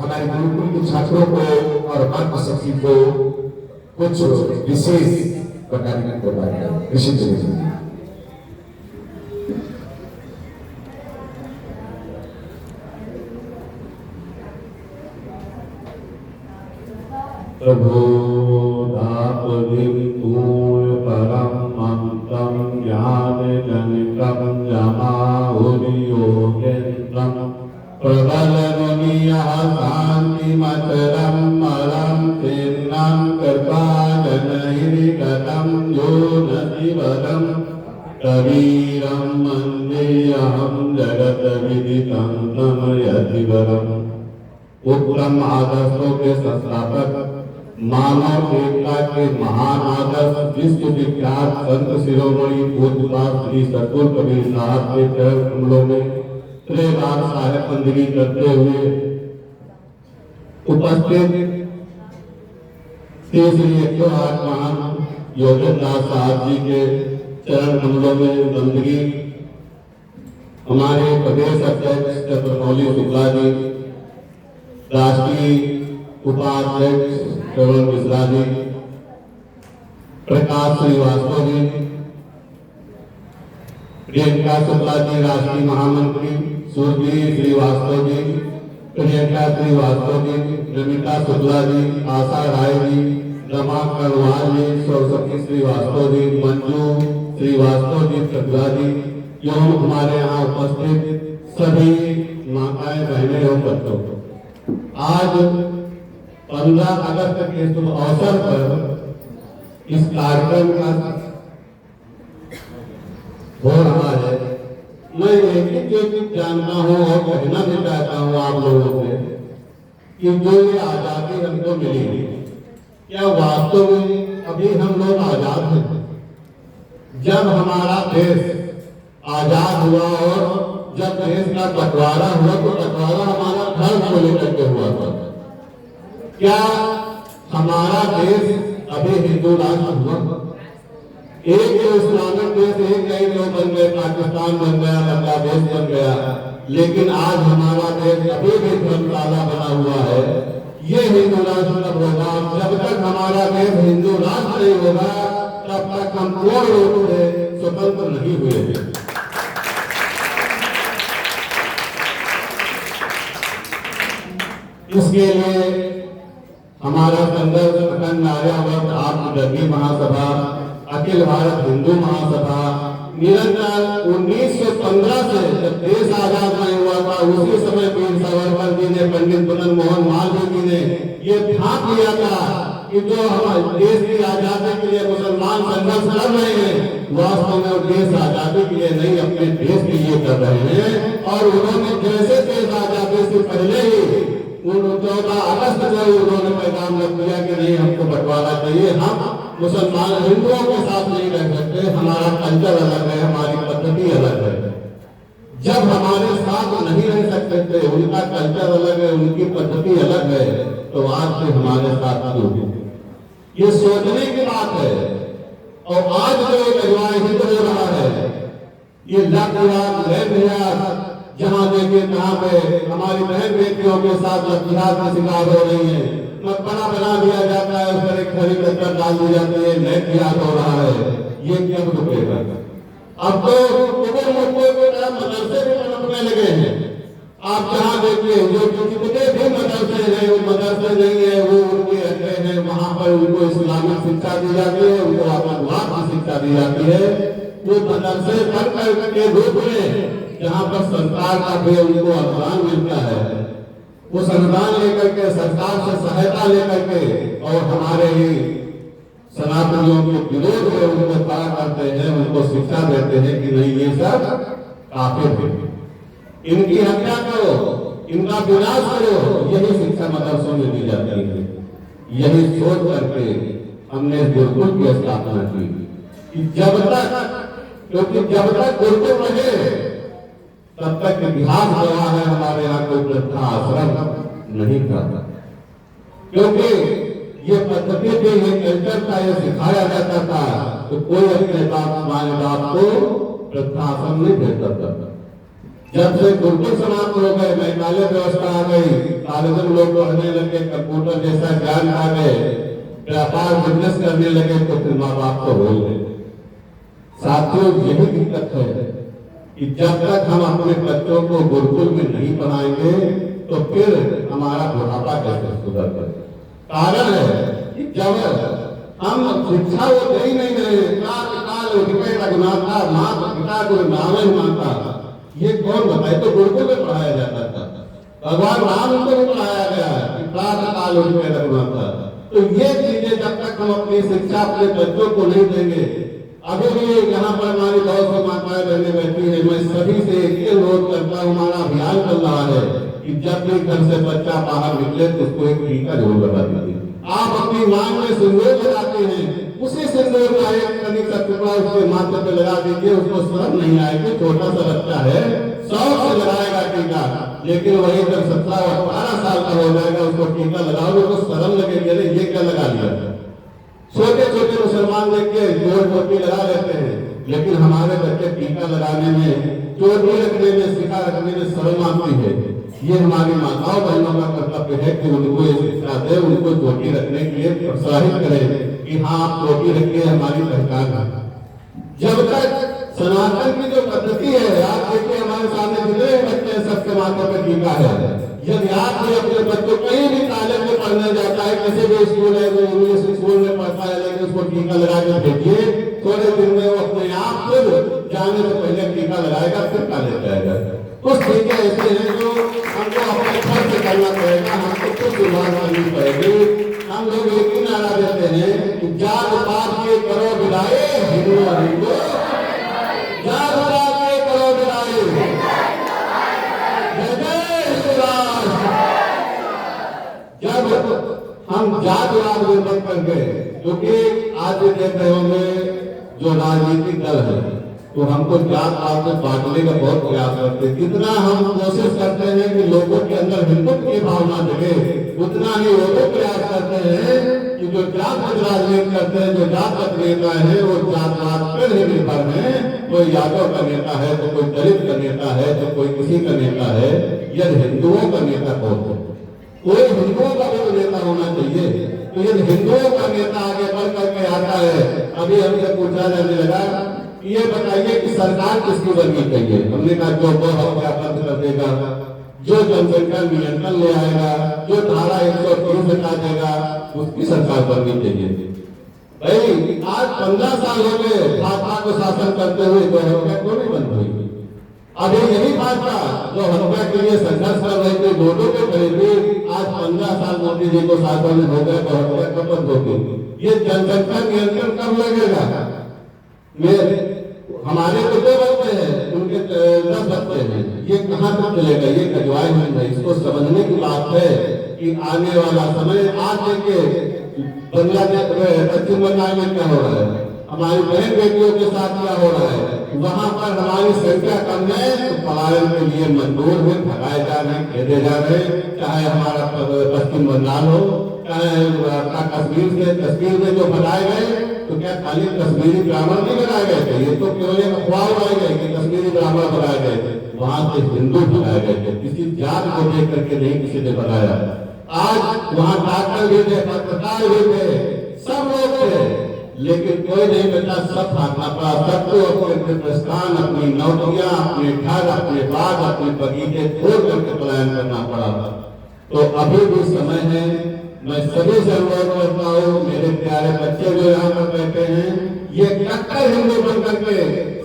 हमारे गुरुकुल के छात्रों को और मानव शक्ति को कुछ विशेष बताने को बात ऋषि देवी जी। प्रबोधापदिं पूर्णपरमं ज्ञानजनितं जमाहुर्योगेन्द्रं प्रबलमुनियः शान्तिमचलं मलं चिन्नं कृपाजनैर्गतं यो नतिवरं कबीरं मन्देऽहं जगद्विदितं तं यतिवरम्। उत्तम आदर्शों के संस्थापक, मानव एकता के महान आदर्श, विश्व विख्यात संत शिरोमणि पूज्यपाद श्री सतगुरु कबीर साहब के चरण कमलों में त्रिवार साहेब बंदगी करते हुए उपस्थित श्री 108 महान योगेंद्र साहब जी के चरण कमलों में बंदगी हमारे प्रदेश अध्यक्ष चंद्रमौली शुक्ला जी, राष्ट्रीय उपाध्यक्ष श्रवण मिश्रा जी, प्रकाश श्रीवास्तव जी, प्रियंका शुक्ला जी राष्ट्रीय महामंत्री, सुरभि श्रीवास्तव जी, प्रियंका श्रीवास्तव जी, नमिता शुक्ला जी, आशा राय जी, रमा करवाल जी, सरस्वती श्रीवास्तव जी, मंजू श्रीवास्तव जी, सतला जी, एवं हमारे यहाँ उपस्थित सभी माताएं, बहनें एवं बच्चों को आज 15 अगस्त के शुभ अवसर पर इस कार्यक्रम का हो रहा है। मैं एक चीज जानना हूँ और कहना भी चाहता हूँ आप लोगों से कि जो ये आजादी हमको मिली, क्या वास्तव में अभी हम लोग आजाद हैं? जब हमारा देश आजाद हुआ और जब देश का बंटवारा हुआ तो बंटवारा हमारा धर्म को लेकर के हुआ था। क्या हमारा देश अभी हिंदू राष्ट्र हुआ? एक जो इस्लामिक देश एक कई लोग बन गए, पाकिस्तान बन गया, बांग्लादेश बन गया, लेकिन आज हमारा देश अभी भी धर्मशाला बना हुआ है। ये हिंदू राष्ट्र तब होगा जब तक हमारा देश हिंदू राष्ट्र नहीं होगा, तब तक हम पूर्ण रूप से स्वतंत्र नहीं हुए हैं। इसके लिए हमारा संघर्ष अखंड आर्यावर्त आत्मगति महासभा, अखिल भारत हिंदू महासभा निरंतर 1915 से जब देश आजाद नहीं हुआ था, उसी समय वीर सावरकर जी ने, पंडित मदन मोहन मालवीय जी ने ये ठान लिया था कि जो हमारे देश की आजादी के लिए मुसलमान संघर्ष कर रहे हैं, वास्तव में वो देश आजादी के लिए नहीं, अपने देश के लिए कर रहे हैं। और उन्होंने जैसे देश आजादी से पहले ही 14 अगस्त को उन्होंने पैगाम रख दिया कि नहीं, हमको बंटवारा चाहिए, हम मुसलमान हिंदुओं के साथ नहीं रह सकते, हमारा कल्चर अलग है, हमारी पद्धति अलग है। जब हमारे साथ नहीं रह सकते थे, उनका कल्चर अलग है, उनकी पद्धति अलग है, तो आज से हमारे साथ क्यों? ये सोचने की बात है। और आज जो विवाहित हो रहा है, ये लैंड जहाँ देखिए तहाँ पे हमारी बहन बेटियों के साथ लठियार का शिकार हो रही है, मकबरा बना दिया जाता है, उस पर एक खरी कच्चर डाल दी जाती है, लैंड हो रहा है। ये कब रुकेगा? अब तो केवल मुद्दे को मदरसे भी पनपने लगे हैं। आप जहाँ देखिए जो जितने भी मदरसे हैं, वो मदरसे नहीं है, वो उनके अड्डे हैं, वहाँ पर उनको इस्लामिक शिक्षा दी जाती है, उनको आतंकवाद की शिक्षा दी जाती है। वो मदरसे बनकर के रूप में जहाँ पर सरकार का भी उनको अनुदान मिलता है, उस अनुदान लेकर के, सरकार से सहायता लेकर के, और हमारे ही सनातनियों के विरोध में उनको खड़ा करते हैं, उनको शिक्षा देते हैं कि नहीं, ये सब काफिर है, इनकी हत्या करो, इनका विनाश करो। यही शिक्षा मदरसों में दी जाती है। यही सोच करके हमने गुरुकुल की स्थापना की कि जब तक, क्योंकि जब तक गुरुकुल रहे तब तक इतिहास गवाह है, हमारे यहाँ कोई वृद्धा आश्रम नहीं था, क्योंकि ये पद्धति थी, ये कल्चर था, ये सिखाया जाता था। तो कोई अपने माँ बाप को वृद्धाश्रम नहीं भेजता था। जब से गुरुकुल समाप्त हो गए, मेघालय व्यवस्था आ गई, कॉलेज में लोग पढ़ने लगे, कंप्यूटर जैसा ज्ञान आ गए, व्यापार बिजनेस करने लगे, तो फिर माँ बाप को भूल गए। साथियों, यही दिक्कत है कि जब तक हम अपने बच्चों को गुरुकुल में नहीं पढ़ाएंगे, तो फिर हमारा बुढ़ापा कैसे सुधरता है? कारण है कि जब हम शिक्षा वो दे ही नहीं रहे, माता पिता को नाम ही माता, ये कौन बताए? तो गुरुकुल में पढ़ाया जाता था, भगवान राम को भी पढ़ाया गया कि काल रघुनाथा। तो ये चीजें जब तक हम अपनी शिक्षा अपने बच्चों को नहीं देंगे, अभी भी यहाँ पर हमारी बहुत सी माताएं बहनें बैठी है, मैं सभी से एक अनुरोध करता हूँ, हमारा अभियान चल रहा है कि जब भी घर से बच्चा बाहर निकले तो उसको एक टीका जरूर लगा दीजिए। आप अपनी मांग में सिंदूर लगाते हैं, उसी सिंदूर का एक कनिक का टुकड़ा उसके माथे पे लगा दीजिए, उसको शर्म नहीं आएगी। छोटा सा बच्चा है, शौक से लगाएगा टीका, लेकिन वही जब 17-18 साल का हो जाएगा, उसको टीका लगाओगे तो शर्म लगेगी, अरे ये क्या लगा लिया। छोटे छोटे मुसलमान देख के जोड़ टोपी लगा लेते हैं, लेकिन हमारे बच्चे टीका लगाने में, चोटी रखने में, सिक्का रखने में शर्म आती है। ये हमारी माताओं बहनों का कर्तव्य है कि उनको ये शिक्षा दे, उनको चोटी रखने के लिए प्रोत्साहित करें कि हाँ, आप चोटी रखिए, हमारी पहचान है। जब तक सनातन की जो पद्धति है, आप देखिए हमारे सामने जितने बच्चे हैं, सबके माथे पर टीका है। यदि आप भी अपने बच्चों कहीं भी कॉलेज में पढ़ने जाता है, किसी भी स्कूल है, वो इंग्लिश स्कूल में पढ़ता है, लेकिन उसको टीका लगा के भेजिए, थोड़े दिन में वो अपने आप फिर जाने से पहले टीका लगाएगा, फिर कॉलेज जाएगा। कुछ टीके ऐसे हैं जो हमको अपने घर से करना पड़ेगा, हमको कुछ शुरुआत करनी पड़ेगी। हम लोग एक ही नारा देते हैं कि जात पात के करो विदाई, हिंदू और हिंदू, जात पात के करो विदाई, जब हम जातवाद में बंद कर गए, क्योंकि आज के देशों में जो राजनीतिक दल है, तो हमको जात पात में बांटने का बहुत प्रयास करते हैं। कितना हम कोशिश करते हैं कि लोगों के अंदर हिंदुत्व की भावना जगे, उतना ही वो प्रयास करते हैं कि जो जात राजनीति करते हैं, जो जात नेता है, वो जातवाद पर ही निर्भर है। कोई यादव का नेता है तो कोई दलित का नेता है तो कोई किसी का नेता है। यदि हिंदुओं का नेता कौन है? कोई हिंदुओं का भी तो नेता होना चाहिए। तो यदि हिंदुओं का नेता आगे बढ़ करके आता है, अभी हमसे पूछा जाने लगा ये बताइए कि सरकार किसकी बननी चाहिए। हमने कहा जो गौ हत्या बंद कर देगा, जो जनसंख्या नियंत्रण ले आएगा, जो धारा 130 हटा देगा, उसकी सरकार बननी चाहिए। भाई आज 15 साल हो गए भाजपा को शासन करते हुए, गौ हत्या क्यों नहीं बंद हुई? अभी यही भाजपा जो हत्या के लिए संघर्ष कर रही थी, वोटों के खरीदी, आज 15 साल मोदी जी को शासन में हो गए, गौ हत्या कब बंद होगी? ये जनसंख्या नियंत्रण कब लगेगा? हमारे तो 2 बच्चे हैं, उनके 10 बच्चे हैं, ये कहाँ तक चलेगा? ये कजवाई नहीं है। इसको समझने की बात है कि आने वाला समय आज देखिए बांग्लादेश में, पश्चिम बंगाल में क्या हो रहा है, हमारी बहन बेटियों के साथ क्या हो रहा है। वहां पर हमारी संख्या कम है तो पलायन के लिए मजबूर है, भगाए जा रहे हैं, खेदे जा रहे हैं। चाहे हमारा पश्चिम बंगाल हो, चाहे कश्मीर में जो बनाए गए, तो क्या खाली कश्मीरी ब्राह्मण नहीं बनाए गए थे? ये तो केवल एक अफवाह उड़ाई गई कि कश्मीरी ब्राह्मण बनाए गए थे। वहां से हिंदू बनाए गए थे, किसी जात को देख करके नहीं किसी ने बनाया। आज वहां डॉक्टर भी थे, पत्रकार भी थे, सब लोग थे, लेकिन कोई नहीं बचा। सब भागना पड़ा, सबको अपने प्रस्थान, अपनी नौकरियां, अपने घर, अपने बाग, अपने बगीचे छोड़ करके पलायन करना पड़ा। तो अभी भी समय है। मैं सभी से अनुरोध करता हूँ, मेरे प्यारे बच्चे जो यहाँ पर बैठे हैं, ये कट्टर हिंदू बन करके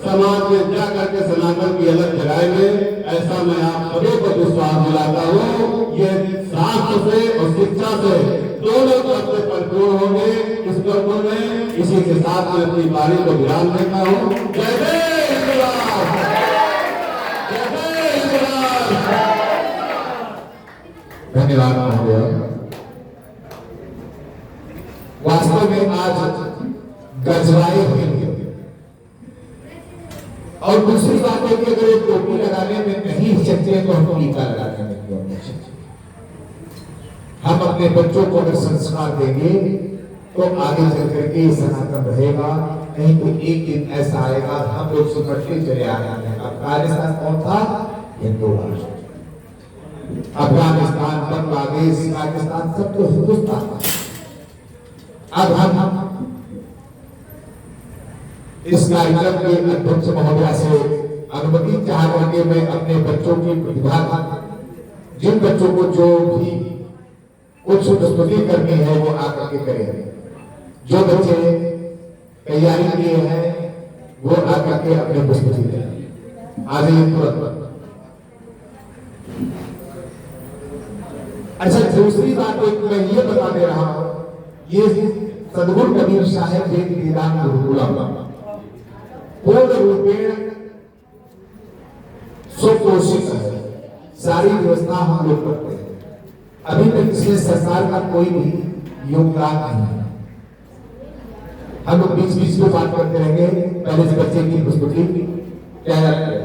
समाज में जा करके सनातन की अलग जगाएंगे, ऐसा मैं आप सभी को विश्वास दिलाता हूँ। ये शास्त्र से और शिक्षा से दोनों तरफ से परिपूर्ण होंगे इस कर्म में। इसी के साथ मैं अपनी वाणी को विराम देता हूँ। जय जय हिंदुस्तान, जय जय हिंदुस्तान। धन्यवाद महोदय। वास्तव में आज गजवाए हुए और दूसरी बात है कि अगर एक टोपी लगाने में नहीं सकते तो हम टीका लगाने में क्यों नहीं सकते? हम अपने बच्चों को अगर संस्कार देंगे तो आगे चल करके सनातन रहेगा। नहीं तो एक दिन ऐसा आएगा हम लोग सुधरते चले आ रहे हैं। अफगानिस्तान कौन था? हिंदू राष्ट्र। अफगानिस्तान, बांग्लादेश, पाकिस्तान सब तो हिंदुस्तान था। अब हम इस कार्यक्रम के अध्यक्ष महोदय से अनुमति चाह करके मैं अपने बच्चों की प्रतिभा, जिन बच्चों को जो भी कुछ प्रस्तुति करनी है वो आकर के करें। जो बच्चे तैयारी किए हैं वो आकर के अपने प्रस्तुति करें। आज ये तुरंत। अच्छा, दूसरी बात एक मैं ये बता दे रहा हूं, ये सदगुरु कबीर साहब जी दीदान गुरुकुलम पूर्ण रूपेण सुपोषित है। सारी व्यवस्था हम लोग करते हैं। अभी तक इसमें सरकार का कोई भी योगदान नहीं है। हम लोग बीच बीच में बात करते रहेंगे। पहले से बच्चे की प्रस्तुति तैयार करें।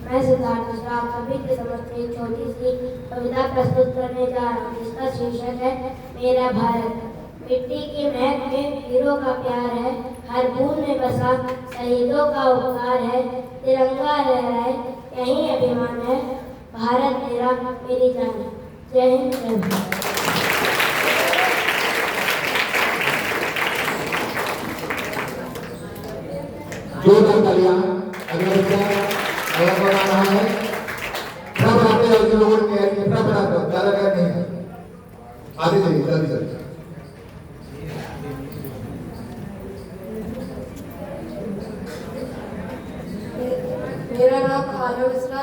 मैं सिद्धार्थ मिश्रा आप सभी के समक्ष एक छोटी सी कविता प्रस्तुत करने जा रहा हूँ, जिसका शीर्षक है मेरा भारत। मिट्टी की महक में वीरों का प्यार है, हर बूंद में बसा शहीदों का उपकार है। तिरंगा लहराए यही अभिमान है, भारत मेरा मेरी जान है। जय हिंद, जय भारत। जोरदार तालियां। अगला बच्चा और बना रहा है। सब आते हैं जो लोगों ने कितना बना दो, ज्यादा क्या नहीं है। आगे चलिए, जल्दी जल्दी। मेरा नाम खाना मिश्रा।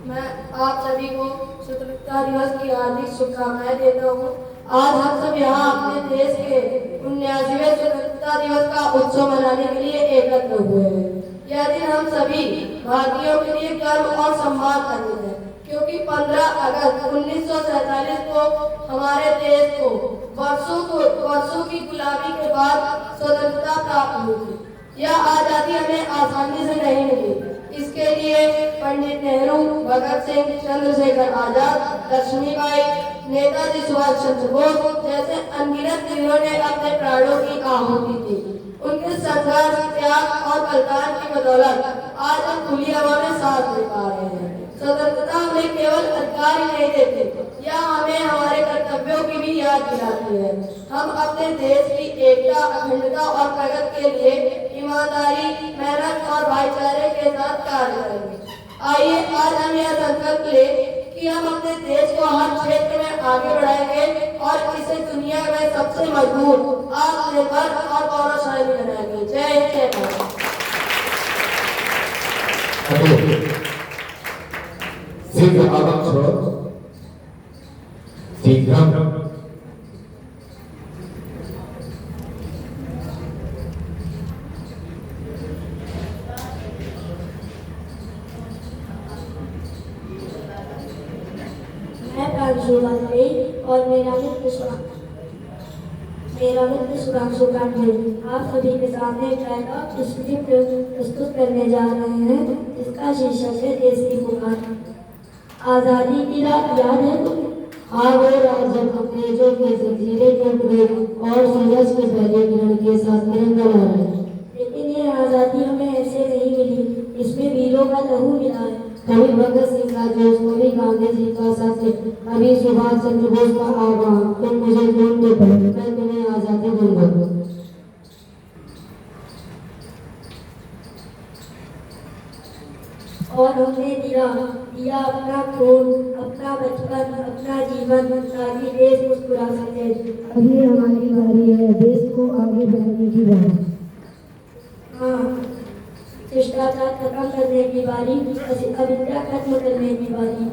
मैं आप सभी को स्वतंत्रता दिवस की हार्दिक शुभकामनाएं देता हूँ। आज हम सब यहाँ अपने देश के 79वें स्वतंत्रता दिवस का उत्सव मनाने के लिए एकत्र हुए हैं। यह दिन हम सभी भारतीयों के लिए गर्व और सम्मान का दिन है, क्योंकि 15 अगस्त 1947 को हमारे देश को वर्षों की गुलामी के बाद स्वतंत्रता प्राप्त हुई थी। यह आजादी हमें आसानी से नहीं मिली। इसके लिए पंडित नेहरू, भगत सिंह, चंद्रशेखर आजाद, लक्ष्मीबाई, नेताजी सुभाष चंद्र बोस जैसे अनगिनत वीरों ने अपने प्राणों की आहुति दी। उनके संघर्ष, त्याग और बलिदान की बदौलत आज हम खुली हवा में सांस ले पा रहे हैं। स्वतंत्रता हमें केवल अधिकार ही नहीं देते, यह हमें हमारे कर्तव्यों की भी याद दिलाती है। हम अपने देश की एकता, अखंडता और प्रगति के लिए ईमानदारी, मेहनत और भाईचारे के साथ कार्य करेंगे। आइए आज हम यह संकल्प ले कि हम अपने देश को हर क्षेत्र में आगे बढ़ाएंगे और इसे दुनिया में सबसे मजबूत, आत्मनिर्भर और गौरवशाली बनाएंगे। जय हिंद, जय भारत। शीघ्र आगच्छो, शीघ्रं। और मेरा मित्र सुधांशु कांडे आप सभी के सामने एक स्क्रिप्ट प्रस्तुत करने जा रहे हैं। इसका शीर्षक है देश की पुकार। आजादी की रात याद है तुम्हें? हाँ, वो रात जब अंग्रेजों के जंजीरें टूट गई और सूरज के पहले किरण के साथ तिरंगा लहराया। लेकिन ये आजादी हमें ऐसे नहीं मिली, इसमें वीरों का लहू मिला है। कभी भगत सिंह का जोश, कभी गांधी जी का सत्य, कभी सुभाष चंद्र बोस का आह्वान। तुम मुझे ढूंढ दो, मैं तुम्हें आजादी दूंगा। और हमने दिया अपना खून, अपना बचपन, अपना जीवन, ताकि देश मुस्कुरा सके। अभी हमारी बारी है देश को आगे बढ़ाने की बारी। हाँ, शिष्टाचार खत्म करने की बारी, अविद्या खत्म करने की बारी,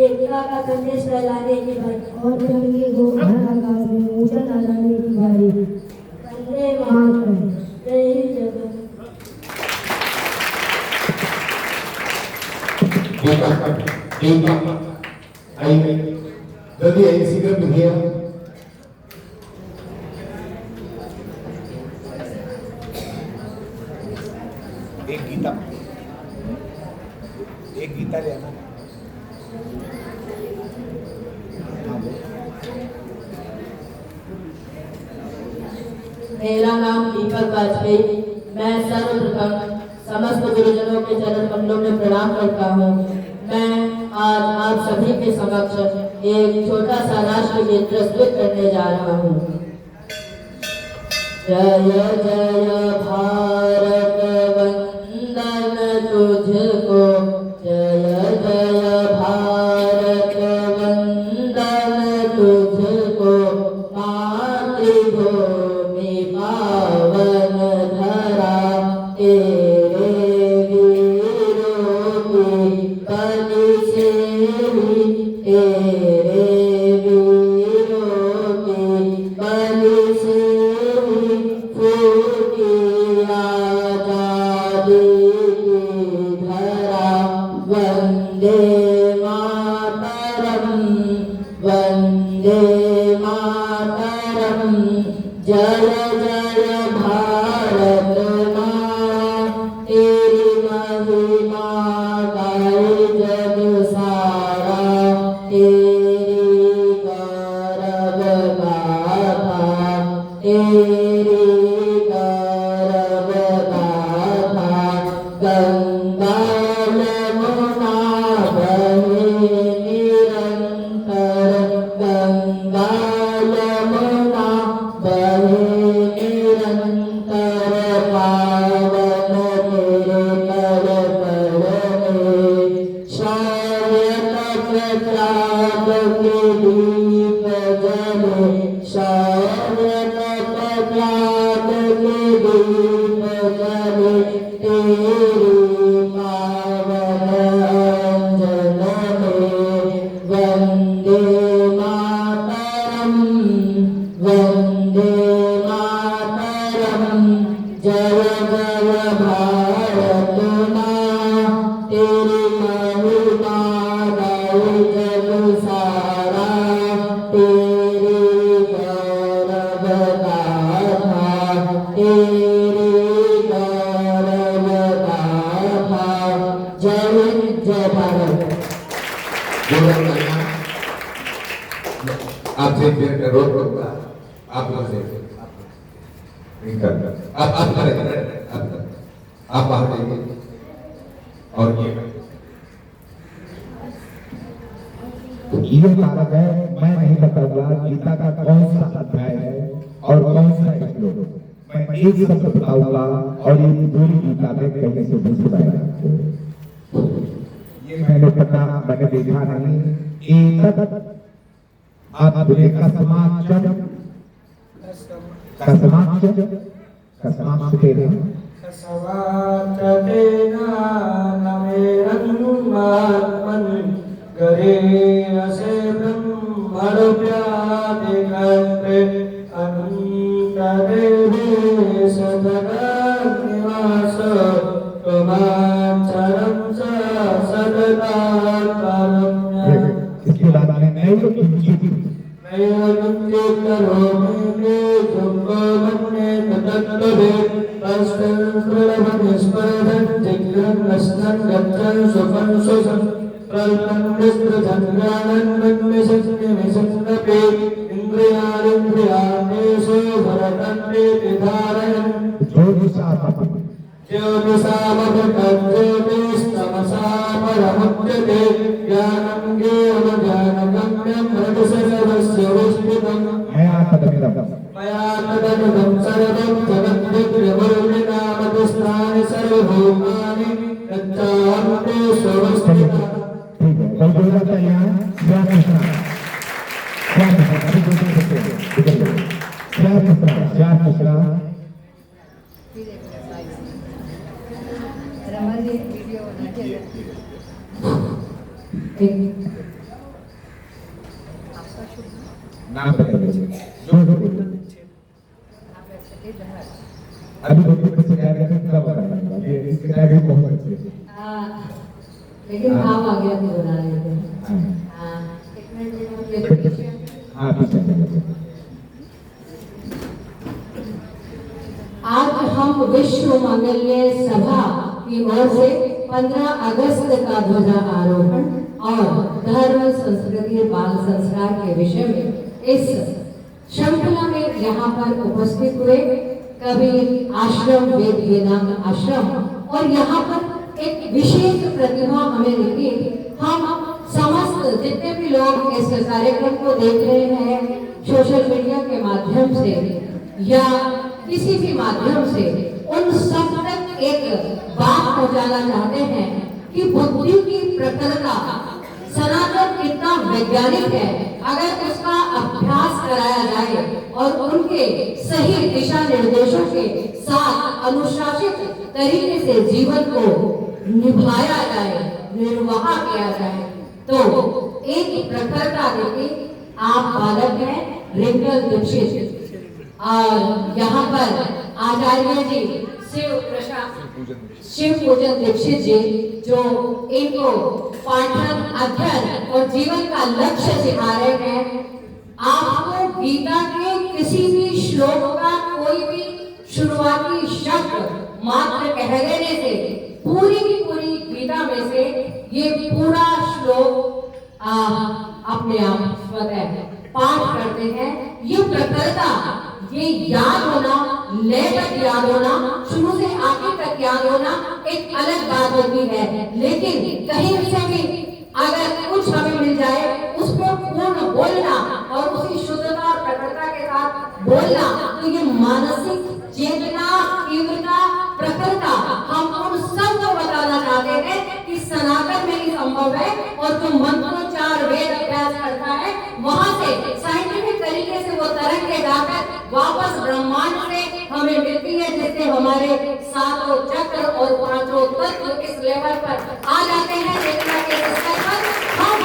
एकता का संदेश फैलाने की बारी और तिरंगे को हर आकाश में ऊंचा लहराने की बारी। वंदे मातरम। जय हिंद, जय भारत। जल्दी आइए, शीघ्र लिखिए। एक गीता लेना। मेरा नाम दीपक वाजपेयी। मैं सर्वप्रथम समस्त गुरुजनों के चरण कमलों में प्रणाम करता हूँ। मैं आज आप सभी के समक्ष एक छोटा सा राष्ट्र गीत प्रस्तुत करने जा रहा हूँ। जय जय भारत वंदन तुझको, जय जय भारत वंदन तुझको, मातृभूमि पावन धरा, तेरे वीरों की बलि से ही, तेरे वीरों की बलि से ही फूटी आजादी की धरा। वंदे मातरम, वंदे मातरम। जय जय भारत माँ, तेरी महिमा गाए जग सारा, तेरी गौरव गाथा, तेरी गौरव गाथा। गंगा यमुना बहे निरंतर, गंगा यमुना बहे निरंतर, पावन तेरे कर में। शौर्य तप त्याग के दीप जले, शौर्य तप त्याग के दीप जले, तेरी पावन अंजन में। वंदे मातरम, वंदे मातरम। जय जय भारत माँ, तेरी महिमा गाए जग सारा, तेरी आपसे फिर अनुरोध करूंगा, आप लोग से नहीं करना, आप करें, आप बाहर जाइए और ये तो ये कारक है। मैं नहीं बताऊंगा गीता का कौन सा अध्याय है और कौन सा श्लोक, मैं एक शब्द बताऊंगा और ये पूरी गीता में कहीं से भी सुनाएगा आपको। ये मैंने पढ़ा, मैंने देखा नहीं। एक अद्भुत कस्माच्च कस्माच्च कस्माच्च तेरा करे असे ब्रह्मरुप्यादिकल्पे अनन्तदेवे सदगनिवास त्वमाचरं च सदतात्परम्य। इसके बाद में नैव किंचित करोमि जुम्बमन्ये तत्त्ववे तस्मिन् प्रलभनिस्पृहन् जिग्रन् रस्नन् गच्छन् सुखं सुखं प्रल्पन् विस्पृशन् वन्मिषन्निमिषन्नपि इन्द्रियाणीन्द्रियाण्येषु भरतन्ते विधारयन् ज्योतिषामपकज्योतिस्तमसा परमुच्यते ज्ञानं ज्ञेयमज्ञानगम्यं हृदिसर्वस्य विष्णुतं मया तदनुगं सर्वं जगद्विग्रहवर्णिनामतिस्थानि सर्वभूतानि तच्चाहन्ते स्ववस्थितः। कोई बोलना चाहिए क्या कृष्णा क्या कृष्णा अभी बोल सकते हैं क्या कृष्णा क्या कृष्णा नाम बताइए। अभी देखिए कैसे क्या करते हैं, क्या बताएंगे ये इसके आगे पहुंच सकते हैं। लेकिन आप आगे अभी बना रहे थे। हाँ पीछे आज हम विश्व मांगल्य सभा की ओर से 15 अगस्त का ध्वजारोहण और धर्म संस्कृति बाल संस्कार के विषय में इस श्रृंखला में यहाँ पर उपस्थित हुए कबीर आश्रम वेद वेदांत आश्रम और यहाँ पर एक विशेष प्रतिभा हमें दिखी। हम समस्त जितने भी लोग इस कार्यक्रम को देख रहे हैं सोशल मीडिया के माध्यम से या किसी भी माध्यम से, उन सब तक एक बात पहुंचाना चाहते हैं कि बुद्धि की प्रखरता सनातन कितना वैज्ञानिक है। अगर उसका अभ्यास कराया जाए और उनके सही दिशा निर्देशों के साथ अनुशासित तरीके से जीवन को निभाया जाए, निर्वाह किया जाए, तो एक प्रखरता देखिए। आप बालक हैं रिंकल दीक्षित और यहाँ पर आचार्य जी शिव पूजन दीक्षित जी जो इनको पाठन अध्ययन और जीवन का लक्ष्य सिखा रहे हैं। आपको गीता के किसी भी श्लोक का कोई भी शुरुआती शब्द मात्र कह देने से पूरी की पूरी गीता में से ये पूरा श्लोक अपने आप स्वतः पाठ करते हैं। ये प्रखरता, ये याद होना, लय तक याद होना, शुरू से आखिर तक याद होना एक अलग बात होती है। लेकिन कहीं से भी अगर कुछ हमें मिल जाए उसको पूर्ण बोलना और उसी शुद्धता और प्रखरता के साथ बोलना, तो ये मानसिक चेतना, तीव्रता, प्रखरता हम उन सब को बताना चाहते हैं कि सनातन में ही संभव है। और जो मंत्रोच्चार वेद अभ्यास करता है वहां से साइंटिफिक तरीके से वो तरंग के जाकर वापस ब्रह्मांड से हमें मिलती है, जिससे हमारे सातों चक्र और पांचों तत्व इस लेवल पर आ जाते हैं। चेतना के स्तर पर हम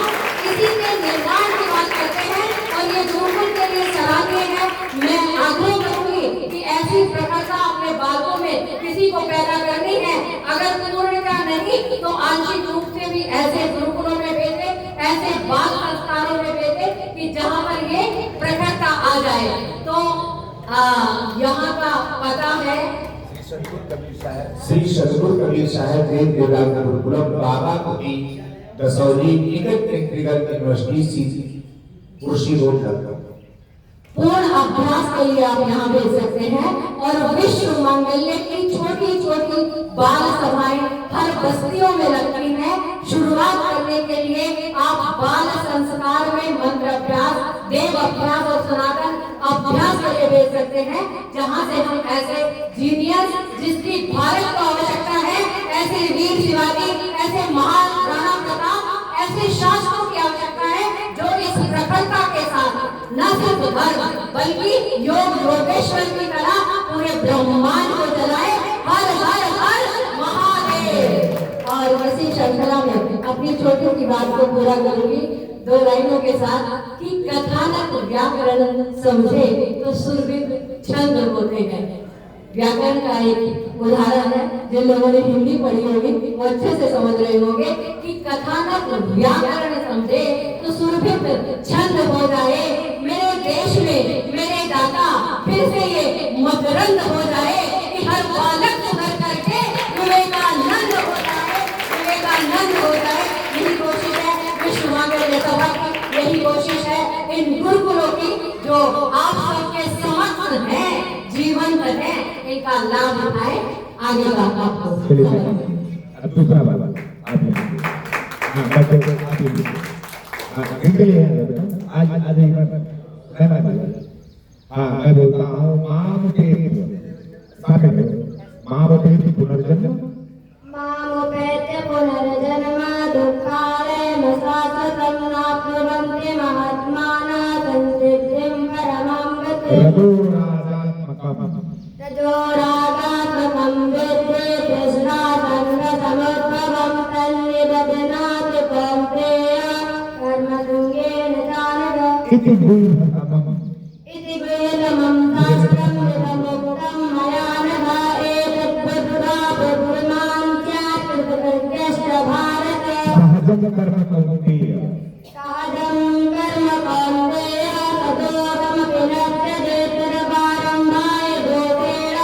इसी के निर्माण की बात करते हैं और ये गुरुकुल के लिए सराहनीय है। मैं आग्रह करूंगी कि ऐसी प्रखरता अपने बालकों में किसी को पैदा करनी है। अगर पूर्णता नहीं तो आंशिक रूप से भी ऐसे गुरुकुलों में भेजे, ऐसे बाल संस्कारों में भेजे कि जहाँ पर ये प्रखरता आ जाए। तो यहाँ का पता है श्री सदगुरु कबीर साहब वेद वेदांत गुरुकुलम बाबा कुटी दसौली यूनिवर्सिटी सी कुर्सी रोड लखनऊ। पूर्ण अभ्यास के लिए आप यहाँ भेज सकते हैं। और विश्व मंगल्य की छोटी छोटी बाल सभाएं हर बस्तियों में लगती हैं। शुरुआत करने के लिए आप बाल संस्कार में मंत्र अभ्यास, देव अभ्यास और सनातन अभ्यास के लिए भेज सकते हैं, जहाँ से हम ऐसे जीनियस जिसकी भारत को आवश्यकता है, ऐसे वीर शिवाजी, ऐसे महान राणा प्रताप, ऐसे शासकों की आवश्यकता है जो इस प्रखरता के साथ न सिर्फ धर्म बल्कि योग योगेश्वर की तरह पूरे ब्रह्मांड को चलाए। हर हर हर महादेव। और इसी श्रृंखला में अपनी छोटी सी बात को पूरा करूंगी 2 लाइनों के साथ कि कथानक व्याकरण समझे तो सुरभित छंद होते हैं। व्याकरण का एक उदाहरण है, जिन लोगों ने हिंदी पढ़ी होगी वो अच्छे से समझ रहे होंगे कि कथानक व्याकरण समझे तो सुरभित छंद हो जाए। मेरे देश में मेरे दाता फिर से ये मकरंद हो जाए कि हर बालक सुधर करके विवेकानंद हो जाए, विवेकानंद हो जाए। यही कोशिश है विश्व मंगल्य सभा की, यही कोशिश है इन गुरुकुलों की जो आप सबके समक्ष है, जीवन है, इनका लाभ उठाए। आगे का आपको दूसरा बाबा आज मैं बोलता हूँ मामुपेति पुनर्जन्म मामुपेति पुनर्जन्म दुःखालयं शाश्वतं नाप्नुवन्ति महात्मानः संसिद्धिं परमां गतिम् रजोरागात्मकं विद्धि तृष्णासङ्गसमुद्भवं तन्निबध्नाति कौन्तेय कर्मसङ्गेन जानद इति गुह्यतमम् शास्त्रं विदमुक्तं मया नघ एतद्बुद्ध्वा बुद्धिमान् स्यात् कृतकृत्यश्च भारत। सहजं कर्म कौन्तेय ततोऽहमपि न त्यजेतरबारम्भाय दोषेण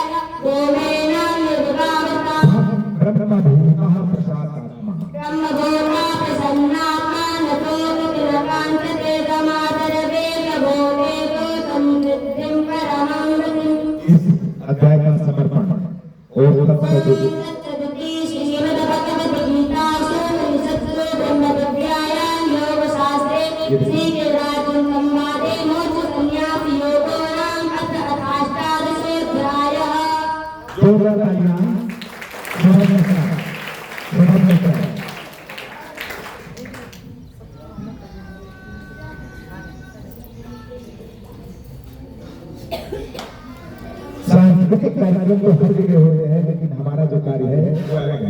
गोमेन निर्गावताम् ब्रह्मभूतः प्रसादात्मः ब्रह्मभूता प्रसन्नात्मा न तोऽपि न काञ्चते समादरवेदभूतेषु संसिद्धिं परमां गतिम्। इस अध्याय का समर्पण और तत्सदिति श्रीमद्भगवद्गीतासु उपनिषत्सु ब्रह्मविद्यायां योगशास्त्रे श्रीगिरिराजं संवादे मोक्षसंन्यासयोगो नाम अष्टादशोऽध्यायः। सांस्कृतिक कार्यक्रम तो हर जगह होते हैं, लेकिन हमारा जो कार्य है वो अलग है।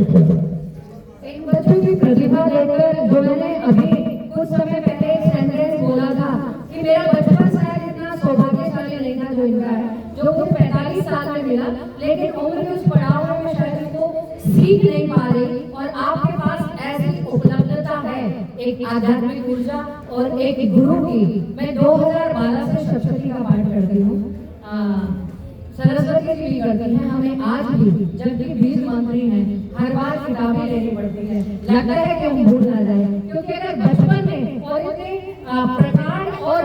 इन बच्चों की प्रतिभा देखकर जो मैंने अभी कुछ समय पहले एक सेंटेंस बोला था कि मेरा बचपन शायद इतना सौभाग्यशाली नहीं था जो इनका है, जो मुझे 45 साल में मिला, लेकिन उम्र के उस पड़ाव में शायद इसको सीख नहीं पा रही। और आपके पास ऐसी उपलब्धता है, एक आध्यात्मिक ऊर्जा और एक गुरु की। मैं 2012 से सप्तशती का पाठ करती हूँ, सरस्वती जी भी करती हैं। हमें आज भी जबकि बीज मंत्री हैं, हर बार किताबें लेनी पड़ती है, लगता है कि हम भूल ना जाए, क्योंकि अगर बचपन में और इतने प्रकार और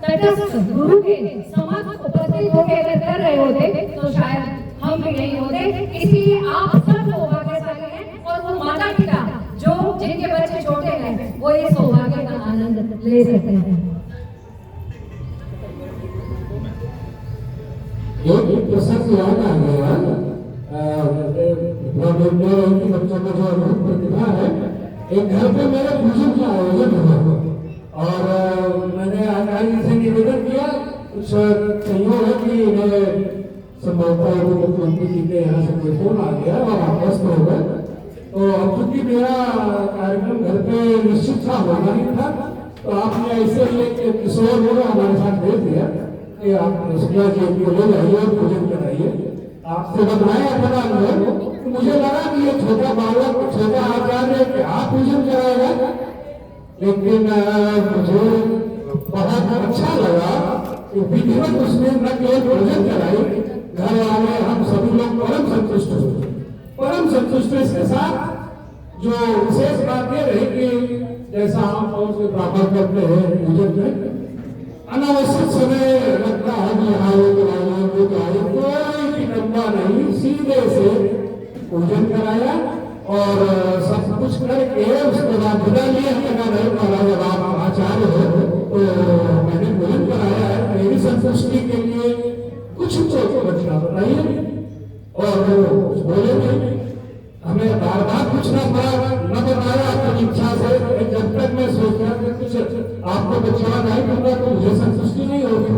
तटस्थ गुरु के समक्ष उपस्थित होकर अगर कर रहे होते तो शायद हम भी नहीं होते। इसीलिए आप सब सौभाग्यशाली हैं और वो माता पिता जो जिनके बच्चे छोटे हैं वो ये सौभाग्य का आनंद ले सकते हैं। एक प्रसंग याद आ गया, बच्चों में जो अद्भुत प्रतिभा है, एक घर पे मेरे पूजन का आयोजन हुआ और मैंने आचार्य से निवेदन किया। कुछ संयोग है कि संभवतः मुख्यमंत्री जी के यहाँ से कोई फोन आ गया और आप व्यस्त हो गए, तो अब चूंकि मेरा कार्यक्रम घर पे निश्चित था, होना ही था, तो आपने ऐसे एक किशोर को हमारे साथ भेज दिया कि आप शुक्ला जी को ले जाइए और पूजन कराइए। आपसे बताया अपना अनुभव, तो मुझे लगा कि ये छोटा बालक, छोटा आचार्य क्या पूजन कराएगा, लेकिन मुझे बहुत अच्छा लगा कि विधिवत उसने न केवल पूजन कराई, घर वाले हम सभी लोग परम संतुष्ट हुए। परम संतुष्ट इसके साथ जो विशेष बात ये रही कि जैसा हम तौर से ब्राह्मण करते हैं पूजन में, अनावश्यक समय लगता तरीके से पूजन कराया और सब कुछ करके उसके बाद विदा लिया। जब आप आचार्य हो तो मैंने भोजन कराया है, मेरी संतुष्टि के लिए कुछ तो बचना बताइए। और बोले नहीं, हमें बार बार पूछना पड़ा, न बताया अपनी इच्छा से। जब तक मैं सोचता कि कुछ आपको बचवा नहीं दूंगा तो मुझे संतुष्टि नहीं होगी।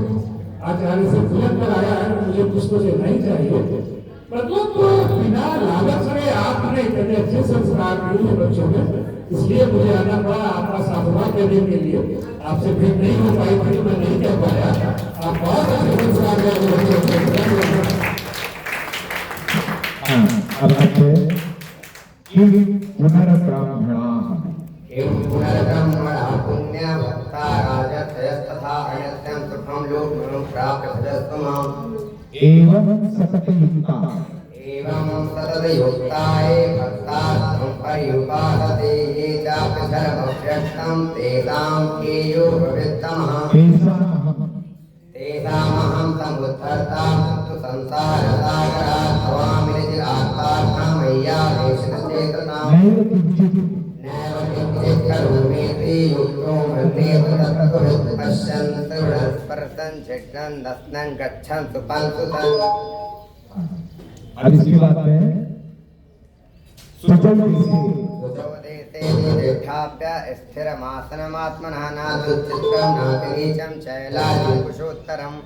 आचार्य से पूजन कराया है, मुझे कुछ तो लेना ही चाहिए। मतलब तो बिना लालच के आपने इतने अच्छे संस्कार दिए बच्चों में, इसलिए मुझे आना पड़ा आपका साधुवाद देने के लिए। आपसे भेंट नहीं हो पाई थी, मैं नहीं कह पाया। आप बहुत अच्छे संस्कार दे बच्चों को। अब अच्छे पुनर्ब्राह्मणा पुण्य भक्ता राजतयस्तथा अयस्यं सुखं लोकं प्राप्य भजस्तमाम् एवं सततयुक्ता सततयुक्ताये भक्ता संपर्युपासते ये चापि सर्वभ्यष्टं तेषां केयो भविष्यतमः तेषामहं समुद्धर्ता संसारसागरात् भवामि निरात्मार्थमय्या देशचेतनाम् नैव किञ्चित् करोमीति युक्तो मन्ये तत्त्ववित् पश्यन् स्पर्शन् छिट्टन् दस्नं गच्छन् सुपन् सुतन्। अब इसके बाद में सुचोदेशेष्ठाप्य स्थिरमासनमात्मनः नादुच्चित्तं नातिनीचं शैलादिकुशोत्तरम्।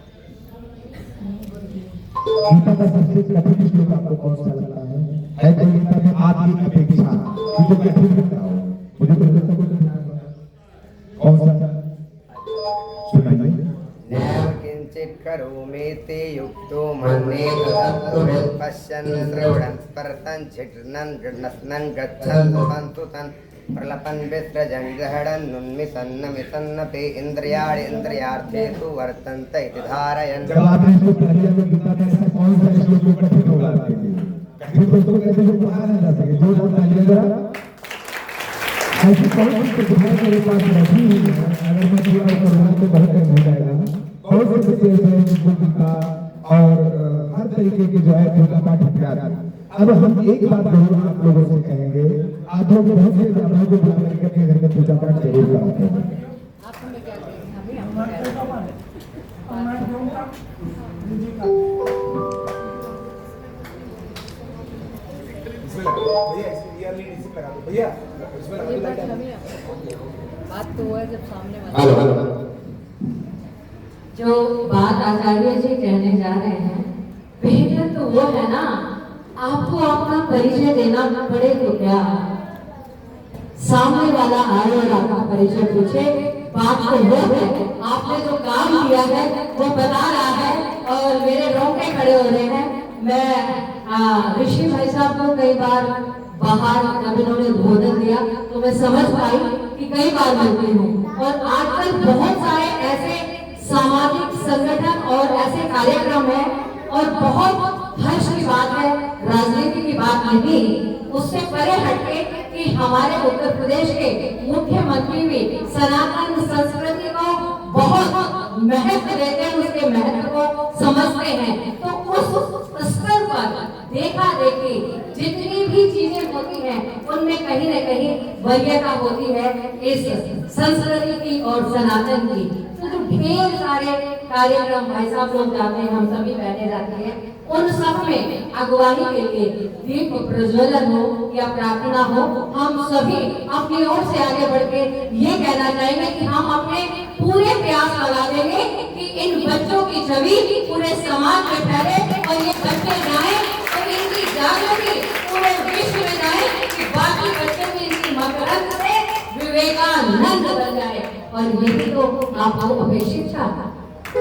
गीता का सबसे कठिन श्लोक आपको कौन सा लगता है तो गीता में आत्मिक अपेक्षा मुझे कठिन लगता हो, मुझे कौन सा सुनाइए। नैव किंचित् करोमीति युक्तो मन्ये तत्त्ववित् पश्यन् श्रवणन् स्पर्शन् छिट्टन् गृह्णन् गच्छन् सुपन् सुतन् प्रलपन् विसृजन् ग्रहणन् नुन्मिषन्नमिषन्नपि इन्द्रियाणि इन्द्रियार्थेषु वर्तन्ते इति धारयन्। जब आपने इसको पढ़िया तो गीता में ऐसा कौन सा श्लोक जो कठिन होगा आपके लिए? कठिन तो उसको कैसे जो पढ़ा नहीं जा सके, जो बताइए जरा। ऐसी कौन सी प्रतिभा मेरे पास रखी हुई है, अगर मैं पूरा करूँगा तो बहुत कम हो जाएगा। बहुत से बच्चे हैं जिनको गीता और हर तरीके के जो है पूजा पाठ प्यार। अब हम एक बात जरूर आप लोगों से कहेंगे, आप लोग बहुत से ब्राह्मणों को बुला करके अपने घर में पूजा पाठ जरूर कराते हैं। भैया बात तो हुआ जब सामने जो बात आचार्य जी कहने जा रहे हैं, बेहतर तो वो है ना, आपको अपना परिचय देना पड़े तो क्या, सामने वाला आए और आपका परिचय पूछे। बात तो वो है, आपने जो काम किया है वो बता रहा है और मेरे रोंगटे खड़े हो रहे हैं। मैं ऋषि भाई साहब को कई बार बाहर जब इन्होंने भोजन दिया तो मैं समझ पाई कि कई बार मिलती हूँ। और आजकल बहुत सारे ऐसे सामाजिक संगठन और ऐसे कार्यक्रम है और बहुत हर्ष की बात है, राजनीति की बात नहीं, उससे परे हटके कि हमारे उत्तर प्रदेश के मुख्यमंत्री भी सनातन संस्कृति को बहुत महत्व देते हैं, उसके महत्व को समझते हैं। तो उस स्तर पर देखा देखी जितनी भी चीजें होती हैं उनमें कहीं न कहीं वरीयता होती है इस संस्कृति की और सनातन की। तो जो ढेर सारे कार्यक्रम भाई साहब लोग जाते हैं, हम सभी बैठे जाते हैं, उन सब में अगुवाई के लिए दीप प्रज्वलन हो या प्रार्थना हो, हम सभी अपनी ओर से आगे बढ़ के ये कहना चाहेंगे कि हम अपने पूरे प्रयास लगा देंगे कि इन बच्चों की छवि पूरे समाज में फैले और ये बच्चे जाए और इनकी जागृति पूरे विश्व में जाए कि बाकी बच्चे भी इनकी मकरंद से विवेकानंद बन जाए। और यही तो आपको अपेक्षित था। तो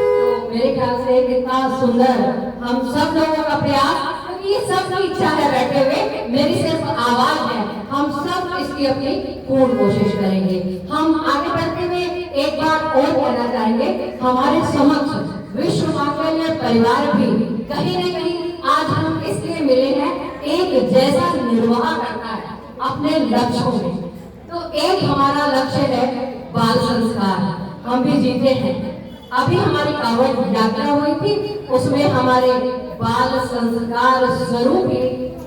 मेरे ख्याल से कितना सुंदर हम सब लोगों का प्रयास, क्योंकि ये सबकी इच्छा है बैठे हुए, मेरी सिर्फ आवाज है, हम सब इसकी अपनी पूर्ण कोशिश करेंगे। हम आगे बढ़ते हुए एक बात और कहना चाहेंगे, हमारे समक्ष विश्व मांगल्य परिवार भी कहीं न कहीं आज हम इसलिए मिले हैं, एक जैसा निर्वाह करता है अपने लक्ष्यों में। तो एक हमारा लक्ष्य है बाल संस्कार, हम भी जीते हैं। अभी हमारी कांवड़ यात्रा हुई थी, उसमें हमारे बाल संस्कार स्वरूप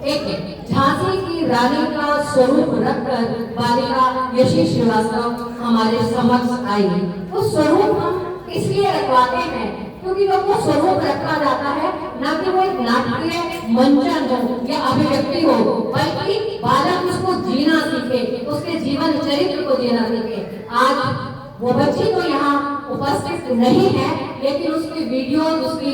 एक झांसी की रानी का स्वरूप रखकर बालिका यशी श्रीवास्तव हमारे समक्ष आई। वो स्वरूप हम इसलिए रखवाते हैं क्योंकि वो स्वरूप रखा जाता है न कि वो एक नाटकीय मंचन हो या अभिव्यक्ति हो, बल्कि बालक उसको जीना सीखे, उसके जीवन चरित्र को जीना सीखे। आज वो बच्ची तो यहाँ उपस्थित नहीं है, लेकिन उसकी वीडियो, उसकी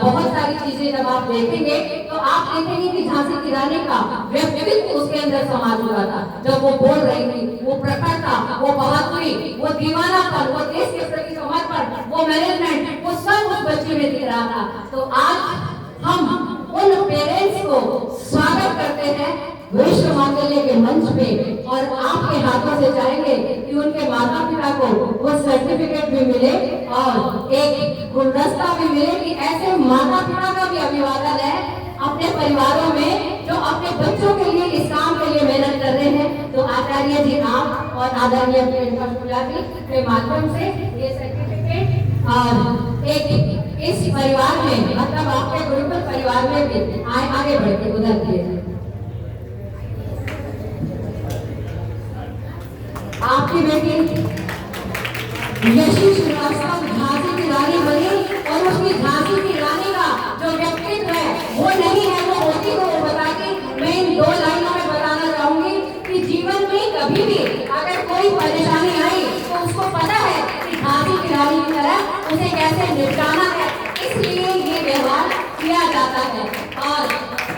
बहुत सारी चीजें जब आप देखेंगे तो आप देखेंगे कि झांसी की रानी का व्यक्तित्व उसके अंदर समा चुका था। जब वो बोल रही थी, वो प्रखरता, वो बहादुरी, वो दीवानापन, वो देश के प्रति समर्पण, वो मैनेजमेंट, वो सब उस बच्ची में दिख रहा था। तो आज हम उन पेरेंट्स को स्वागत करते हैं विश्व मांगल्य के मंच पे, और आपके हाथों से चाहेंगे कि उनके माता पिता को वो सर्टिफिकेट भी मिले और एक गुलदस्ता भी मिले कि ऐसे माता पिता का भी अभिवादन है अपने परिवारों में जो अपने बच्चों के लिए इस काम के लिए मेहनत कर रहे हैं। तो आचार्य जी आप और आदरणीय जी के माध्यम से ये सर्टिफिकेट और एक इस परिवार में, मतलब आपके गुरुकुल परिवार में भी आगे बढ़ के उधर दिए आपकी बेटी यशी श्रीवास्तव झांसी की रानी बनी, और उसकी झांसी की रानी का जो व्यक्तित्व है वो नहीं है, वो होती तो वो बताएगी। मैं इन 2 लाइनों में बताना चाहूंगी कि जीवन में कभी भी अगर कोई परेशानी आई तो उसको पता है कि झांसी की रानी की तरह उसे कैसे निपटाना है, इसलिए ये व्यवहार किया जाता है। और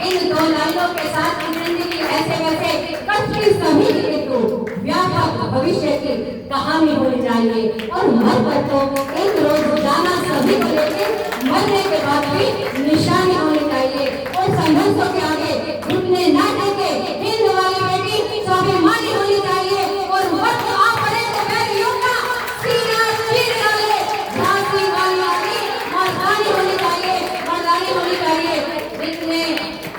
इन 2 लाइनों के साथ जिंदगी ऐसे वैसे कभी सभी हेतु व्यापक भविष्य की कहानी होनी चाहिए, और मर पर तो एक रोज जाना सभी को, लेकिन मरने के बाद भी निशानी होनी चाहिए, और संघर्षों के आगे घुटने ना टेके हिंद वाली बेटी स्वाभिमानी होनी चाहिए, और वक्त आ पड़े तो बैरियों का सीना चीर डाले। झांसी वाली रानी मर्दानी होनी चाहिए, मर्दानी होनी चाहिए। जितने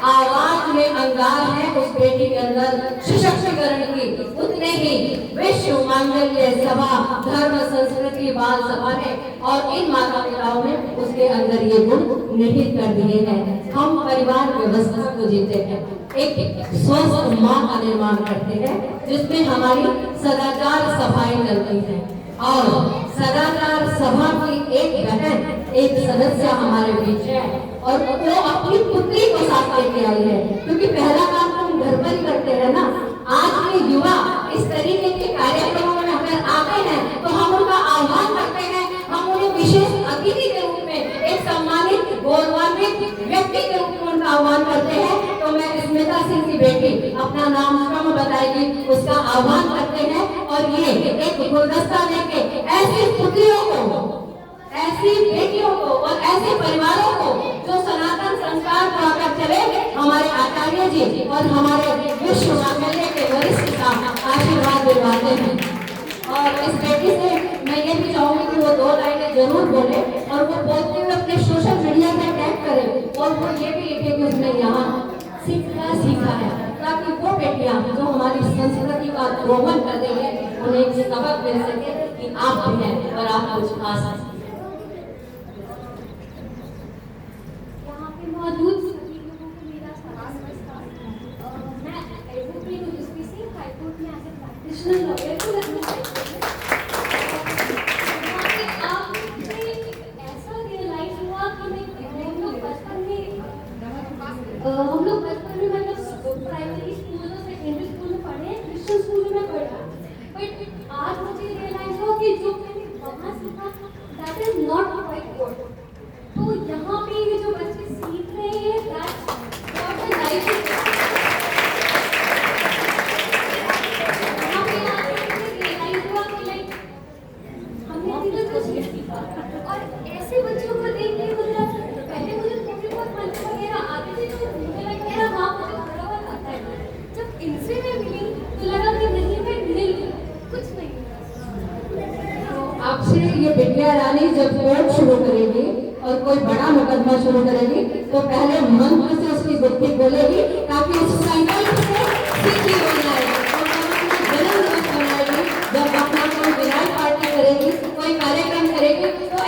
आवाज में अंगार है उस बेटी के अंदर सशक्तिकरण की, उतने ही विश्व मांगल्य सभा, धर्म संस्कृति बाल सभा ने और इन माता पिताओं ने उसके अंदर ये गुण निहित कर दिए हैं। हम परिवार व्यवस्था को जीते हैं, एक स्वस्थ माँ का निर्माण करते हैं, जिसमें हमारी सदाचार सभाएं चलती हैं, और सदाचार सभा की एक बहन, एक सदस्य हमारे बीच है, और वो अपनी पुत्री को साथ लेके आई है, क्योंकि पहला काम तो हम घर पर ही करते हैं ना। आज के युवा इस तरीके के कार्यक्रमों में अगर आते हैं तो हम उनका आह्वान करते हैं, हम उन्हें विशेष अतिथि के रूप में, एक सम्मानित गौरवान्वित व्यक्ति के रूप में उनका आह्वान करते हैं। तो मैं स्मिता सिंह की बेटी अपना नाम स्वयं बताएगी, उसका आह्वान करते हैं, और ये एक गुलदस्ता लेके ऐसी पुत्रियों को, ऐसी बेटियों को और ऐसे परिवारों को जो सनातन संस्कार को आकर चले, हमारे आचार्य जी और हमारे विश्व मांगल्य के वरिष्ठ का आशीर्वाद दिलवाते हैं। और इस बेटी से मैं ये भी चाहूंगी कि वो 2 लाइनें जरूर बोले, और वो बोलते हुए अपने सोशल मीडिया में टैग करे, और वो ये भी लिखे कि उसने यहाँ सीखा है, ताकि वो बेटियां जो हमारी संस्कृति का रोमन कर रही है उन्हें एक सबक मिल सके कि आप भी हैं और आप कुछ खा सकते। मौजूद सभी लोगों को मेरा नमस्कार। मैं एडवोकेट हूँ जस्टिस हाईकोर्ट में एज ए प्रैक्टिशनर लॉयर को लगना आपने ऐसा रियलाइज हुआ कि हम लोग बचपन में मतलब प्राइमरी स्कूल और सेकेंडरी स्कूल में पढ़े, क्रिश्चियन स्कूल में पढ़ा, बट आज मुझे रियलाइज हुआ कि जो मैंने वहाँ सीखा that is not quite good. तो यहाँ पे ये जो बच्चे सीख रहे हैं that's what the life is. यहाँ पे आके रियलाइज हुआ कि लाइक हमने अभी तक कुछ नहीं सीखा, और ऐसे बच्चों को देख के मतलब पहले मुझे थोड़ी बहुत मंत्र वगैरह आते थे तो मुझे लगा मेरा हाँ मुझे थोड़ा बहुत आता है, जब इनसे मैं मिली तो लगा कि नहीं मैं मिल कुछ नहीं। आपसे ये बिटिया रानी जब कोर्ट शुरू करेगी और कोई बड़ा मुकदमा शुरू करेगी तो पहले मंत्र से उसकी बुद्धि खोलेगी, ताकि उस संकल्प से सिद्धि हो जाए, और जन्म दिवस मनाएगी, जब अपना कोई विराट पार्टी करेगी, कोई कार्यक्रम करेगी, तो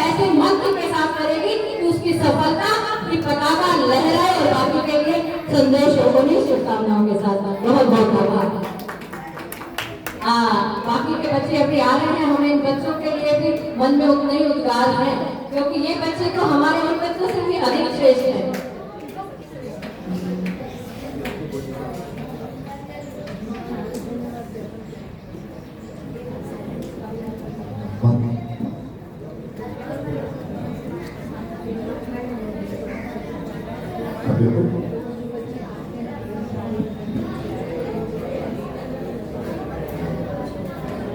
सफलता की पताका लहराए और बाकी के लिए संदेश होने शुभकामनाओं के साथ बहुत बहुत धन्यवाद। बाकी के बच्चे अभी आ रहे हैं, हमें इन बच्चों के लिए भी मन में उतना ही उद्गार है, क्योंकि ये बच्चे तो हमारे उन बच्चों से भी अधिक श्रेष्ठ हैं।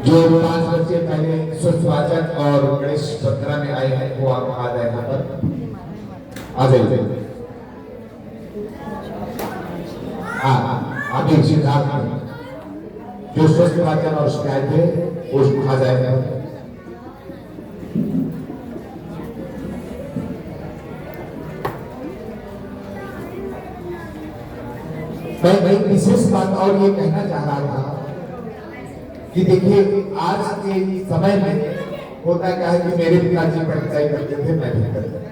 जो 5 बच्चे पहले स्वस्वाचक और गणेश सत्र में आए हैं वो आप आ जाए यहाँ पर आ जाइए। अभी सिद्धार्थ जो स्वस्वाचक और शिकायत है वो आ जाएगा। मैं विशेष बात और ये कहना चाह रहा था कि देखिए आज के समय में होता क्या है कि मेरे पिताजी पढ़ाई करते थे, मैं भी करता था।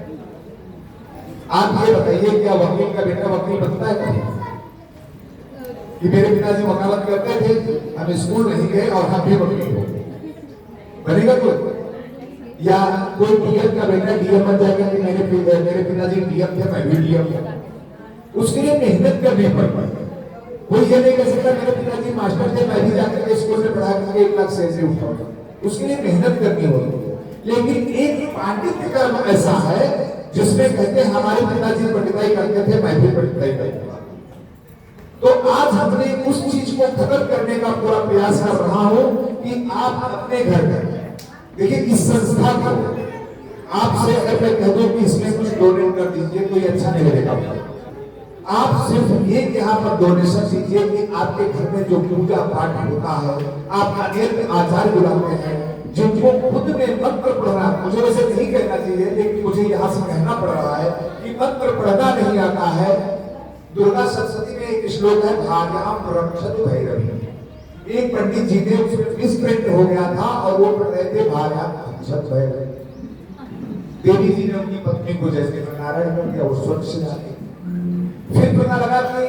आप ये बताइए क्या वकील का बेटा वकील बनता है कभी? कि मेरे पिताजी वकालत करते थे, हम स्कूल नहीं गए और हम भी वकील हो गए, बनेगा कोई? या कोई डीएम का बेटा डीएम बन जाएगा कि मेरे पिताजी डीएम थे मैं भी डीएम था? उसके लिए मेहनत करनी पड़ती है। कोई ये नहीं कह सकता मेरे पिताजी मास्टर थे मैं भी जाकर के स्कूल में पढ़ा करके 1 लाख से उठाऊंगा। उसके लिए मेहनत करनी होती है। लेकिन एक पांडित्य कर्म ऐसा है जिसमें कहते हैं हमारे पिताजी पंडिताई करते थे मैं भी पंडिताई करता था। तो आज हमने उस चीज को खत्म करने का पूरा प्रयास कर रहा हूं कि आप अपने घर में देखिए इस संस्था को आपसे अगर मैं कह दूं कि इसमें कुछ डोनेट कर दीजिए कोई अच्छा नहीं लगेगा। आप सिर्फ ये यहाँ पर डोनेशन दीजिए कि आपके घर में जो पूजा पाठ होता है आप अनेक आचार्य बुलाते हैं जिनको खुद में मंत्र पढ़ना, मुझे वैसे नहीं कहना चाहिए लेकिन मुझे यहाँ से कहना पड़ रहा है कि मंत्र पढ़ना नहीं आता है। दुर्गा सप्तशती में एक श्लोक है भाग्याम रक्षत भैरवी। एक पंडित जी ने उसमें मिसप्रिंट हो गया था और वो पढ़ रहे थे भाग्याम रक्षत भैरवी। देवी जी ने उनकी पत्नी को जैसे नारायण कर दिया वो स्वच्छ से जाती। फिर पता लगा कि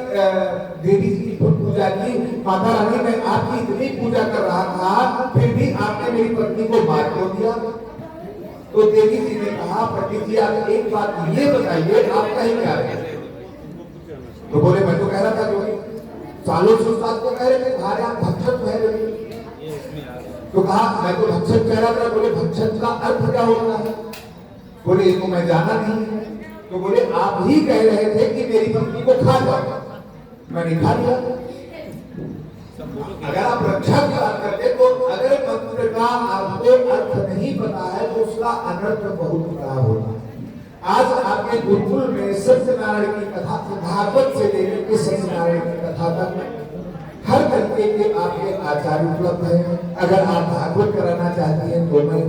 देवी जी की पूजा की, माता रानी मैं आपकी इतनी पूजा कर रहा था फिर भी आपने मेरी पत्नी को मार क्यों दिया? तो देवी जी ने कहा पंडित जी आप एक बात ये बताइए आप कहीं क्या रहे? तो बोले मैं तो कह रहा था क्योंकि सालों से बात को कह रहे थे भारे आप भक्षक कह रहे थे। तो कहा मैं तो भक्षक कह रहा था। बोले भक्षक का अर्थ क्या होता है? बोले इसको मैं जाना नहीं। तो बोले आप ही कह रहे थे कि मेरी पत्नी को खा जाओ, मैंने खा लिया। अगर आप रक्षा की बात करते तो अगर मंत्र का आपको अर्थ नहीं पता है तो उसका अनर्थ बहुत बड़ा होता है। आज आपके गुरुकुल में सत्यनारायण की कथा भागवत से लेकर के सत्यनारायण की कथा तक हर तरीके के आपके आचार्य उपलब्ध है। अगर आप भागवत कराना चाहती हैं तो मैं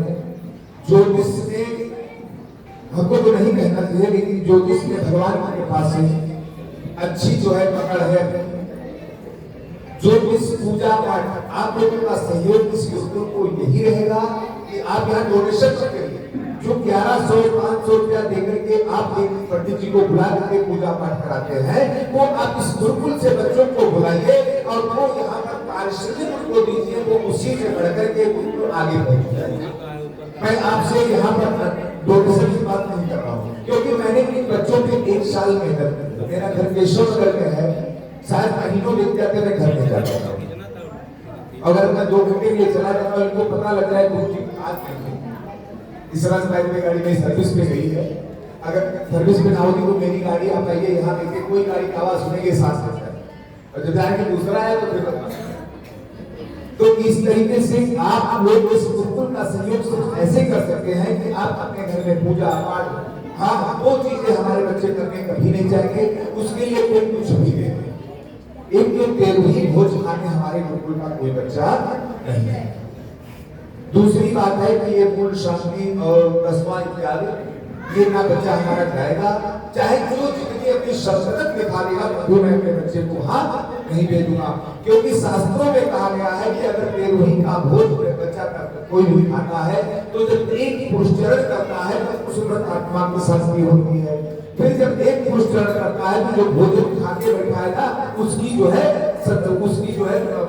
ज्योतिष में हमको तो नहीं कहना चाहिए लेकिन ज्योतिष में भगवान के पास अच्छी जो है पकड़ है। ज्योतिष पूजा पाठ आप लोगों का सहयोग इस युवकों को यही रहेगा कि आप यहाँ डोनेशन करिए। जो 1100-500 रुपया देकर के आप एक पंडित जी को बुला करके पूजा पाठ कराते हैं वो आप इस गुरुकुल से बच्चों को बुलाइए और वो यहाँ पर पारिश्रमिक उनको दीजिए, वो उसी से बढ़कर के गुरुकुल आगे बढ़ जाएगी। मैं आपसे यहाँ पर डोनेशन की बात नहीं कर रहा हूँ क्योंकि मैंने इन बच्चों के 1 साल मेहनत की। मेरा घर केशवनगर में है, शायद महीनों बीत जाते मैं घर में जाता हूँ। अगर मैं 2 घंटे के लिए चला जाता हूँ इनको पता लग जाए कि आज नहीं इस तरह से गाड़ी मेरी सर्विस पे गई है। अगर सर्विस पे ना होगी तो मेरी गाड़ी आप आइए यहाँ देखिए कोई गाड़ी का आवाज सुनेंगे साथ में और जब जाके दूसरा है तो फिर तो इस तरीके से आप लोग इस गुरुकुल का सहयोग सिर्फ ऐसे कर सकते हैं कि आप अपने घर में पूजा पाठ हाँ वो चीजें हमारे बच्चे करने कभी नहीं चाहेंगे, उसके लिए कोई कुछ भी दे। एक तो तेरहवीं भोज खाने हमारे गुरुकुल का कोई बच्चा नहीं है। दूसरी बात है कि ये पूर्ण शांति और 10वां इत्यादि ये ना बच्चा हमारा जाएगा, चाहे जो जिंदगी अपनी शर्त दिखा देगा, प्रभु मैं अपने बच्चे को वहां नहीं भेजूंगा। क्योंकि शास्त्रों में कहा गया है कि अगर देवही का भोज बच्चा कोई भी खाता है तो जब एक पुरुषचरण करता है तो उस व्रत आत्मा की शक्ति होती है। फिर जब एक पुरुषचरण करता है तो जो भोजन खा के बैठाएगा उसकी जो है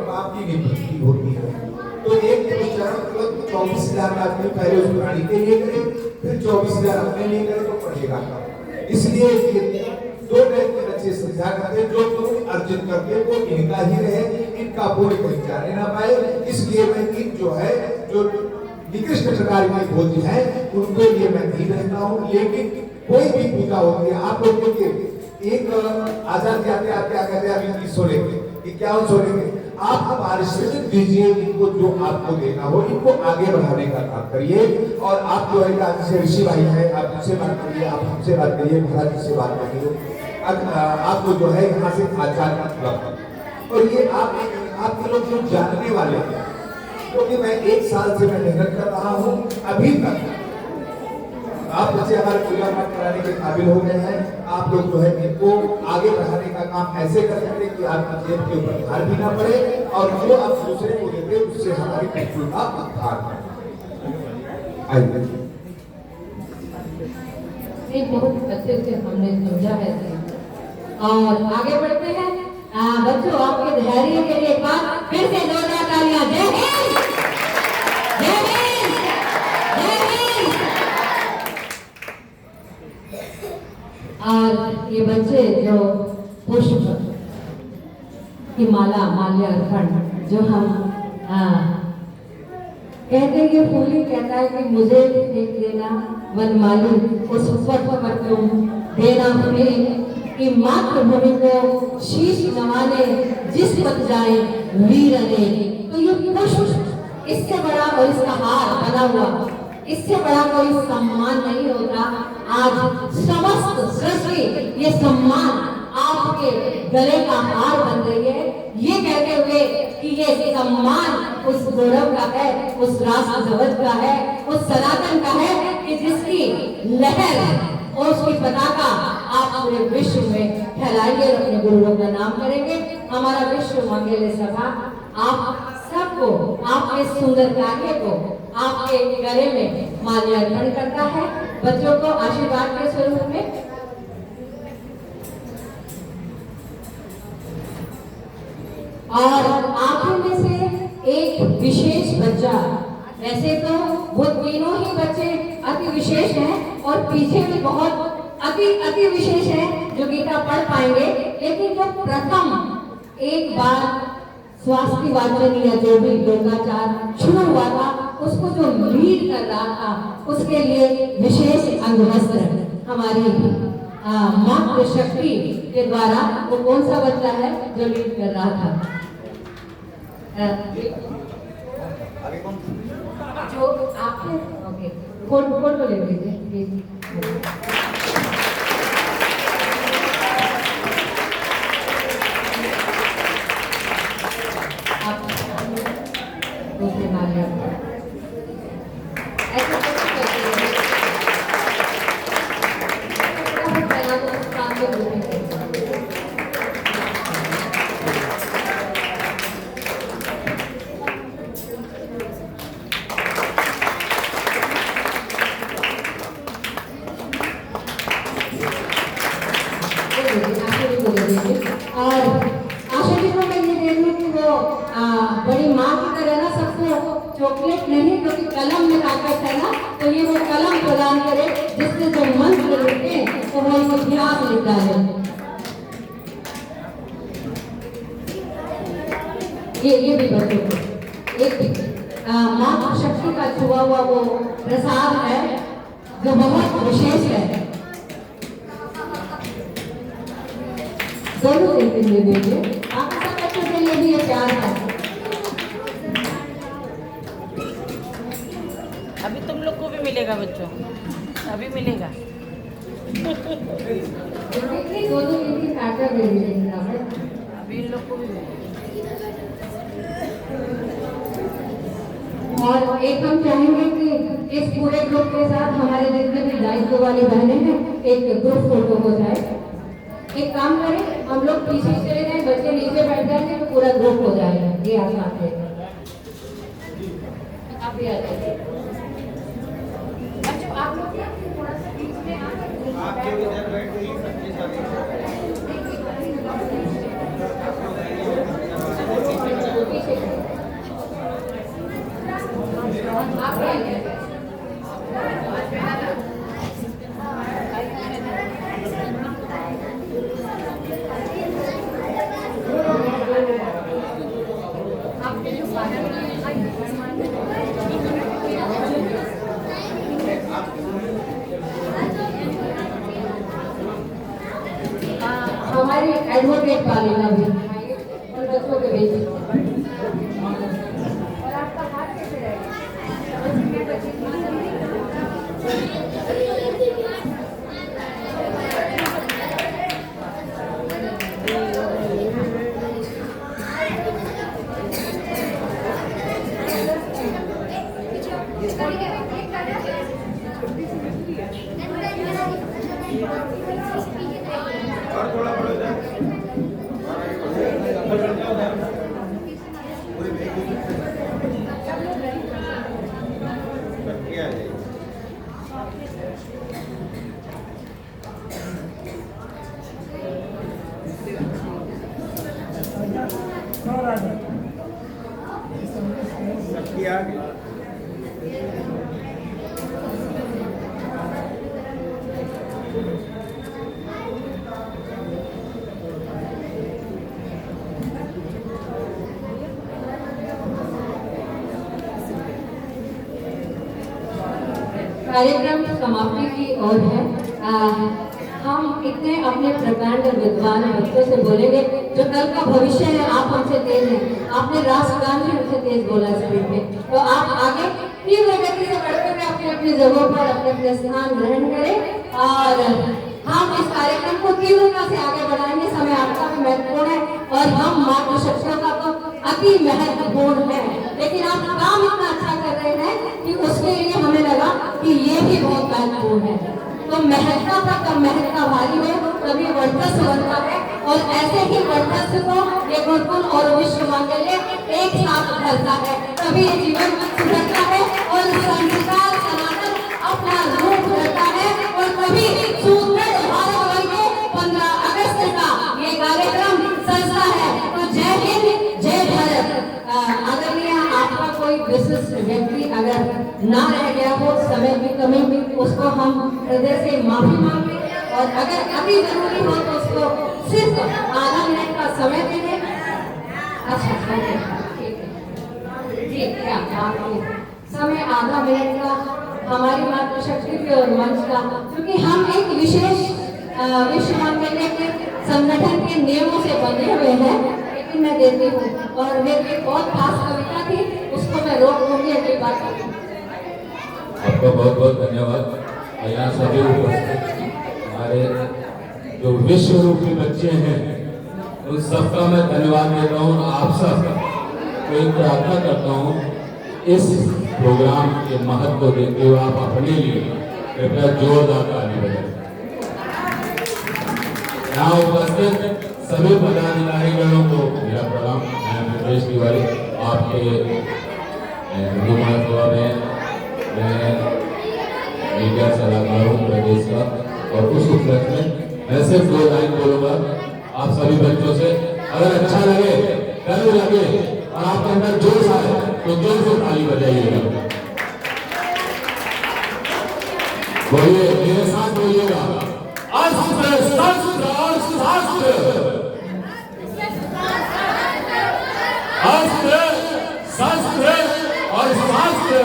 पाप की निवृत्ति होती है। तो एक पुरुषचरण मतलब 24,000 आदमी पहले उस प्राणी के लिए करे, फिर 24,000 अपने लिए करे तो पढ़ेगा। इसलिए ये दो टाइप के बच्चे समझा करते हैं, जो पुण्य अर्जित करते हैं वो इनका ही रहे, इनका पुण्य कहीं जाने ना पाए। इसलिए मैं इन जो है जो निकृष्ट प्रकार की भोज है उनके लिए मैं नहीं रहता हूँ। लेकिन कोई भी पूजा होती है, आप लोग देखिए एक आजाद जाते आप क्या कहते हैं, अभी सोलेंगे कि क्या सोलेंगे, आप पारिश्रमिक दीजिए इनको, जो आपको देना हो इनको आगे बढ़ाने का काम करिए। और आप जो है जैसे ऋषि भाई है, आप उनसे बात करिए, आप हमसे बात करिए, महाराज जी से बात करिए, आपको जो है यहाँ से आचार का मतलब। और ये आपके लोग जो जानने वाले हैं, क्योंकि मैं 1 साल से मैं मेहनत कर रहा हूँ, अभी तक आप जैसे हमारे पूजा पाठ कराने के काबिल हो गए हैं। आप लोग जो है इनको आगे बढ़ाने का काम ऐसे कर सकते हैं कि आपकी जेब के ऊपर भार भी ना पड़े, और जो आप दूसरे को देते उससे हमारी बिल्कुल का उद्धार है। बहुत अच्छे से हमने समझा है और आगे बढ़ते हैं। बच्चों आपके धैर्य के लिए एक बार फिर से जोरदार तालियां। जय हिंद, जय हिंद, जय हिंद। और ये बच्चे जो पुष्प की माल्यार्पण जो हम कहते हैं, ये फूली कहता है कि मुझे फेंक देना वनमाली उस पथ पर तुम देना हमें, कि मातृभूमि को शीश नवाने जिस पथ जाए वीर ने। तो ये पुष्प, इससे बड़ा और इसका हार बना हुआ, इससे बड़ा कोई सम्मान नहीं होता। आज समस्त सृष्टि ये सम्मान आपके गले का हार बन रही है, ये कहते हुए कि ये सम्मान उस गौरव का है, उस राष्ट्र ध्वज का है, उस सनातन का है कि जिसकी लहर और उसकी पताका आप पूरे विश्व में फैलाइए और अपने गुरुओं का नाम करेंगे। हमारा विश्व मंगल सभा आप सबको, आपके सुंदर कार्य को आपके गले में माल्यार्पण करता है। बच्चों को आशीर्वाद के स्वरूप में और आप में से एक विशेष बच्चा, वैसे तो वो तीनों ही बच्चे अति विशेष हैं और पीछे भी बहुत अति विशेष हैं जो गीता पढ़ पाएंगे, लेकिन जो प्रथम एक बार स्वास्थ्य वाचन या जो भी योगाचार शुरू हुआ था उसको जो लीड कर रहा था, उसके लिए विशेष अंगवस्त्र हमारी मातृ शक्ति के द्वारा, वो कौन सा बच्चा है जो लीड कर रहा था? जो आपने ओके फोटो ले लीजिए। आप दूसरे मालिया ऐसे और आशा जी को मैं ये दे दूं कि वो बड़ी माँ की तरह ना सबको चॉकलेट नहीं, क्योंकि कलम में ताकत है ना, तो ये वो कलम प्रदान करे जिससे जो मंत्र लिखे तो वो इस इतिहास लिख डाले। ये भी बच्चों को एक माँ शक्ति का छुआ हुआ वो प्रसाद है जो बहुत विशेष है। दोनों के लिए दीजिए, आपके सब बच्चों के लिए भी ये प्यार है। अभी तुम लोग को भी मिलेगा बच्चों, अभी मिलेगा। दोनों इनकी काटा दे दीजिए, अभी इन लोग को भी मिलेगा। और एक हम चाहेंगे कि इस पूरे ग्रुप के साथ हमारे जितने भी दायित्व वाली बहनें हैं एक ग्रुप फोटो हो जाए। एक काम करें, हम लोग पीछे चले जाए, बच्चे नीचे बैठ जाएंगे तो पूरा ग्रुप हो जाएगा। ये आप आते आप भी आ जाइए। अच्छा आप लोग थोड़ा सा बीच में हमारी एडवोकेट पालिका भी और बच्चों के बीच और आपका हाथ कैसे रहेगा? कार्यक्रम समाप्ति की ओर है। हम इतने अपने प्रकांड विद्वान बच्चों से बोलेंगे जो कल का भविष्य है। आप हमसे तेज हैं, आपने राष्ट्रगान भी हमसे तेज बोला स्पीड में, तो आप आगे तीव्र गति से बढ़ते हुए अपनी अपनी जगहों पर अपने अपने स्थान ग्रहण करें और हम इस कार्यक्रम को तीव्रता से आगे बढ़ाएंगे। समय आपका भी महत्वपूर्ण है और हम मातृशक्तियों का तो अति महत्वपूर्ण है, लेकिन आप काम इतना अच्छा कर रहे हैं कि उसके लिए हमें लगा कि ये भी बहुत महत्वपूर्ण है। तो महत्ता का कम महत्ता भारी है तभी वर्चस्व बनता है और ऐसे ही वर्चस्व को एक गुण और विश्व मांगल्य एक साथ करता है, तभी ये जीवन सुधरता है और संस्कार सनातन अपना रूप करता है और तभी सुंदर भारत वर्ग के 15 अगस्त का ये कार्यक्रम संस्था है। तो जय हिंद, जय भारत। आदरणीय आपका कोई विशिष्ट व्यक्ति अगर ना रह गया हो, समय की कमी उसको हम हृदय से माफी मांगते और अगर अति जरूरी हो तो उसको सिर्फ आधा मिनट का समय देंगे। अच्छा ठीक है, समय आधा मिनट का हमारी मातृशक्ति की और मंच का, क्योंकि हम एक विशेष विश्व मांगल्य के संगठन के नियमों से बंधे हुए हैं, लेकिन मैं देती हूँ और मेरी एक बहुत खास कविता थी, उसको मैं रोक दूंगी अगली बार। आपका बहुत बहुत धन्यवाद। यहाँ सभी उपस्थित हमारे जो विश्व रूपी बच्चे हैं उन सबका मैं धन्यवाद देता हूँ। आप सब को एक प्रार्थना करता हूँ, इस प्रोग्राम के महत्व को देखते हुए आप अपने लिए कृपया जोरदार ताली बजाएं। यहाँ उपस्थित सभी पदाधिकारीगणों को मेरा प्रणाम। मैं मुकेश तिवारी, आपके हिंदू महासभा में मैं मीडिया सलाहकार हूँ प्रदेश का, और उस उपलक्ष्य में मैं सिर्फ 2 लाइन बोलूँगा आप सभी बच्चों से। अगर अच्छा लगे, गर्व लगे और आपके अंदर जोश आए तो जोर से ताली बजाइएगा। बोलिए, मेरे साथ बोलिएगा, अस्त्र शस्त्र और शास्त्र, अस्त्र शस्त्र और शास्त्र,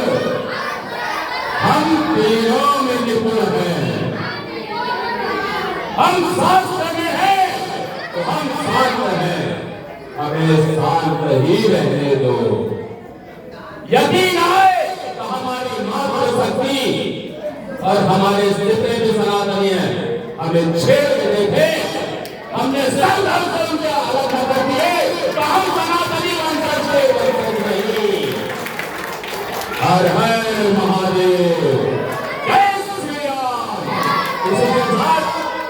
हम तीनों में निपुण हैं। हम शास्त्र में हैं तो हम शास्त्र हैं, हमें शांत ही रहने दो। यकीन आए तो हमारी मातृशक्ति और हमारे जितने भी सनातनी हैं हमें छेड़ के देखे, हमने संघर्ष कर उनके अलग कर दिए तो हम सनातनी बन सकते नहीं। हर हर महादेव।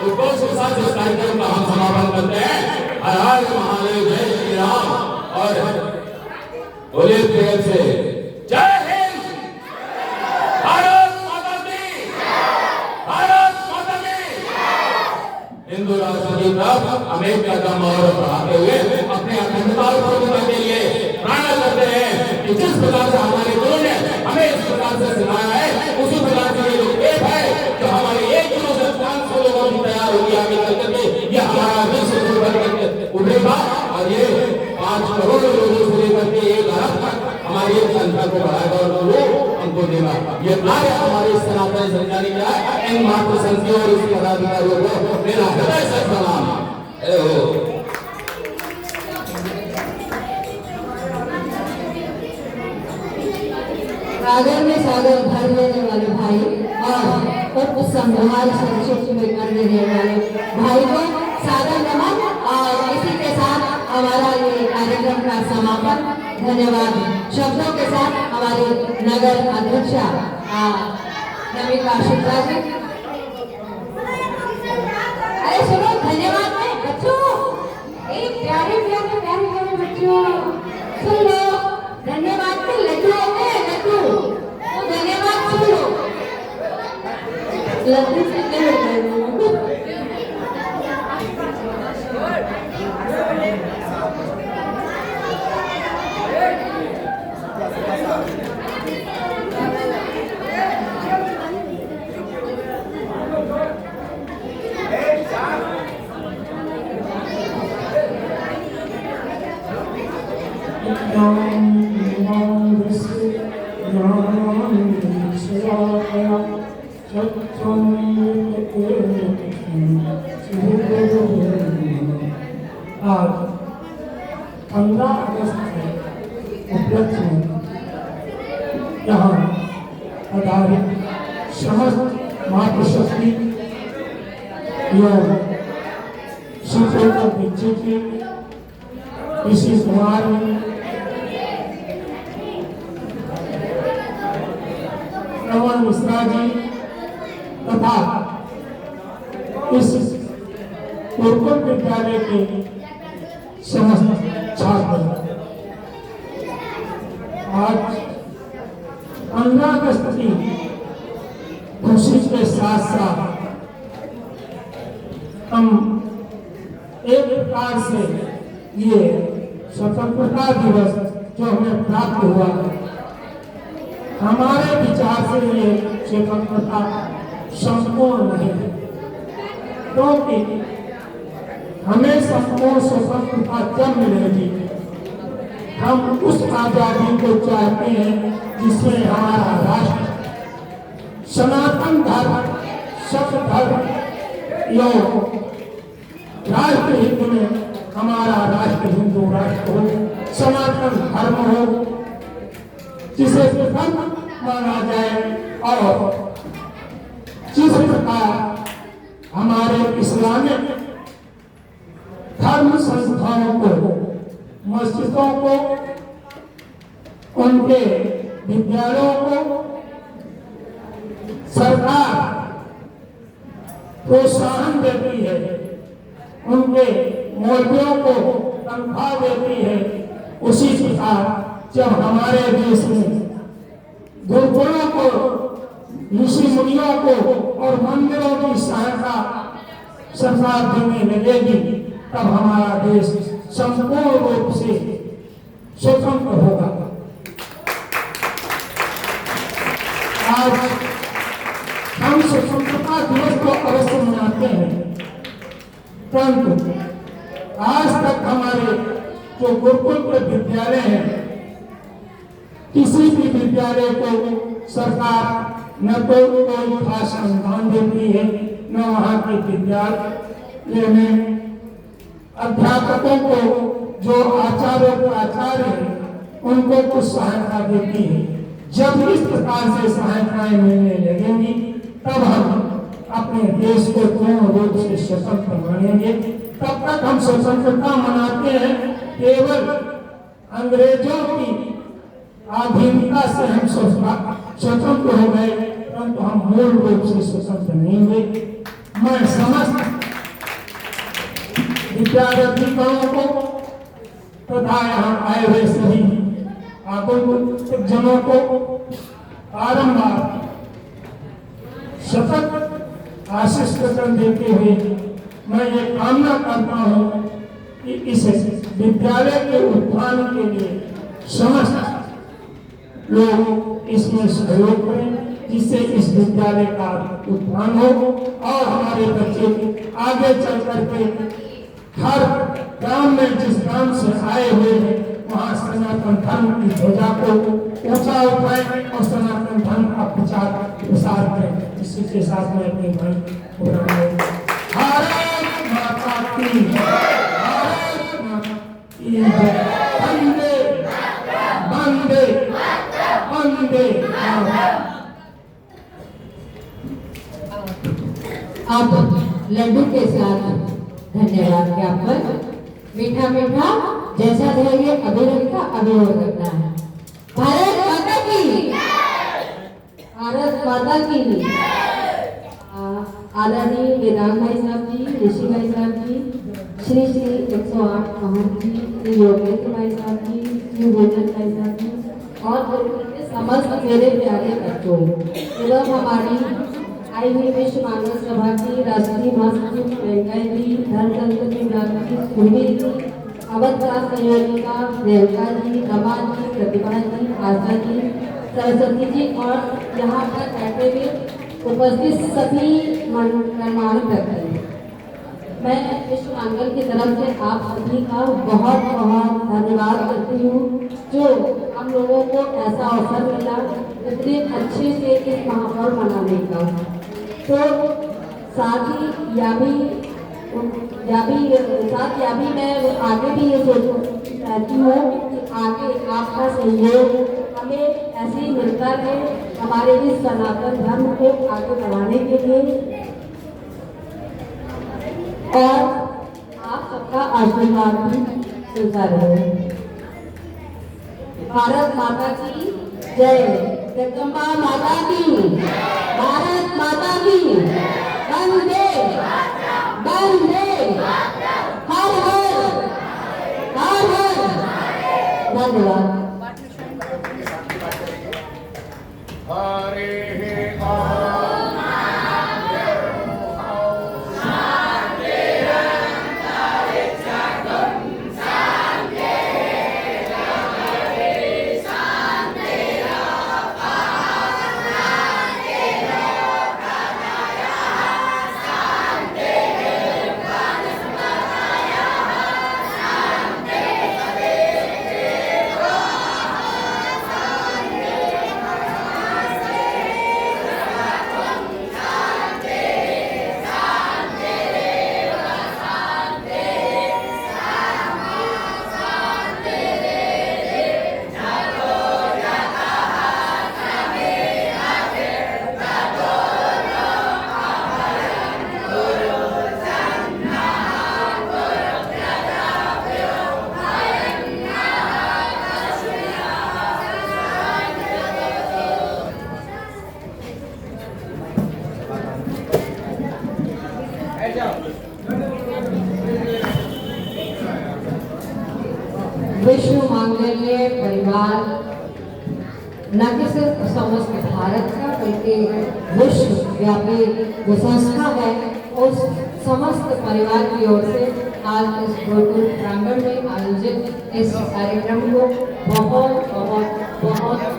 उद्घोष के साथ इस कार्यक्रम का हम समापन करते हैं। हर हर महादेव, जय श्री राम और बोलिए प्रेम से जय हिंद, भारत माता की, भारत माता की। हिंदू राष्ट्र की तरफ अनेक कदम और बढ़ाते हुए अपने अखंडता के लिए प्रार्थना करते हैं कि जिस प्रकार से हमारे गुरु ने हमें इस प्रकार से सिखाया है, उसी प्रकार से ये जो टेप है जो हमारे एक गुरु से 500 लोगों की तैयार होगी आगे चल करके, ये हमारा विश्व करके उभरेगा और ये 5 करोड़ लोगों से लेकर के 1 अरब तक हमारी एक संख्या को बढ़ाएगा और वो हमको देगा। ये कार्य हमारे सनातन संचारी का इन मातृ संस्थियों और इसके पदाधिकारियों को मेरा हृदय से प्रणाम। सागर में सागर भर लेने वाले भाई और उप संग्रहालय संक्षिप्त में कर देने वाले भाई को सागर नमन। और इसी के साथ हमारा ये कार्यक्रम का समापन धन्यवाद शब्दों के साथ हमारी नगर अध्यक्षा नमिता शुक्ला जी। अरे सुनो, धन्यवाद है बच्चों, एक प्यारे प्यारे प्यारे प्यारे बच्चों सुन लो, धन्यवाद के लड्डू होते हैं, लड्डू तो धन्यवाद सुन लो, लड्डू कितने होते हैं? आज 15 अगस्त के उपलक्ष्य में यहाँ आधारित समस्त मातृशक्ति एवं शिक्षकों दीक्षित की इसी कुमार रमन मिश्रा जी तथा इस गुरुकुल विद्यालय के समस्त छात्र आज 15 अगस्त की खुशी के साथ साथ हम एक प्रकार से ये स्वतंत्रता दिवस जो हमें प्राप्त हुआ है, हमारे विचार से ये स्वतंत्रता संपूर्ण नहीं है, क्योंकि हमें संपूर्ण स्वतंत्रता जब मिलेगी हम उस आजादी को चाहते हैं जिसमें हमारा राष्ट्र सनातन धर्म, सत्य धर्म एवं राष्ट्र हित में हमारा राष्ट्र हिंदू राष्ट्र हो, सनातन धर्म हो, जिसे प्रथम माना जाए और जिस प्रकार हमारे इस्लामिक धर्म संस्थाओं को, मस्जिदों को, उनके विद्यालयों को सरकार प्रोत्साहन देती है, उनके मौलवियों को तनख्वाह देती है, उसी प्रकार जब हमारे देश में गुरुकुलों को, ऋषि मुनियों को और मंदिरों की सहायता सरकार देने लगेगी, तब हमारा देश संपूर्ण रूप से स्वतंत्र होगा। आज हम स्वतंत्रता दिवस को अवश्य मनाते हैं, परंतु आज तक हमारे जो गुरुकुल के विद्यालय हैं, किसी भी विद्यालय को सरकार न तो कोई खास अनुदान देती है, न वहाँ के विद्यालय में अध्यापकों को जो आचार्य प्राचार्य हैं उनको कुछ सहायता देती है। जब इस प्रकार से सहायताएं मिलने लगेंगी तब हम अपने देश को पूर्ण रूप से स्वतंत्र मानेंगे। तब तक हम स्वतंत्रता मनाते हैं केवल अंग्रेजों की अधीनता से हम स्वतंत्र हो गए, परंतु हम मूल रूप से स्वतंत्र नहीं हुए। मैं समस्त विद्यार्थी गणों को तथा यहाँ आए हुए सभी आगंतुक जनों को बारंबार सतत आशीष वचन देते हुए मैं ये कामना करता हूँ कि इस विद्यालय के उत्थान के लिए समस्त लोग इसमें सहयोग करें, जिससे इस विद्यालय का उत्थान हो और हमारे बच्चे आगे चल करके हर गांव में जिस गांव से आए हुए हैं वहाँ सनातन धर्म की ध्वजा को ऊंचा उठाए और सनातन धर्म का प्रसार करें। इसी के साथ में अपने भाई भारत माता की वंदे वंदे वंदे। अब लड्डू के साथ धन्यवाद ज्ञापन। मीठा मीठा जैसा धैर्य अभिरक्षा अभियोग रखना है। भारत माता की, भारत माता की। आदरणीय वेदांत भाई साहब जी, ऋषि भाई साहब जी, श्री 108 महंत जी, श्री योगेंद्र भाई साहब जी, श्री भोजन भाई साहब जी और समस्त मेरे प्यारे बच्चों एवं हमारी आई हुई विश्व मानव सभा की राष्ट्रीय महासचिव प्रियंका जी, धर्मतंत्र विभाग की सुरभि जी, अवध क्लास संयोजिका रेवका जी, रमा जी, प्रतिभा जी, आशा जी, सरस्वती जी और यहाँ पर बैठे हुए उपस्थित सभी गणमान्य व्यक्ति, मैं विश्व मंगल की तरफ से आप सभी का बहुत बहुत धन्यवाद करती हूँ जो हम लोगों को ऐसा अवसर मिला इतने अच्छे से इस महापर्व मनाने का। तो साथ ही या भी मैं आगे भी ये चाहती हूँ कि आगे आपका सहयोग हमें ऐसे ही मिलता है हमारे इस सनातन धर्म को आगे बढ़ाने के लिए और आप सबका आशीर्वाद भी मिलता रहे। भारत माता की जय, जगदम्बा माता की, भारत माता की, वंदे वंदे, हर हर हर हर। धन्यवाद। विश्व मांगल्य परिवार न कि सिर्फ समस्त भारत का बल्कि विश्व व्यापी जो संस्था है उस समस्त परिवार की ओर से आज इस गुरुकुल प्रांगण में आयोजित इस कार्यक्रम को बहुत बहुत बहुत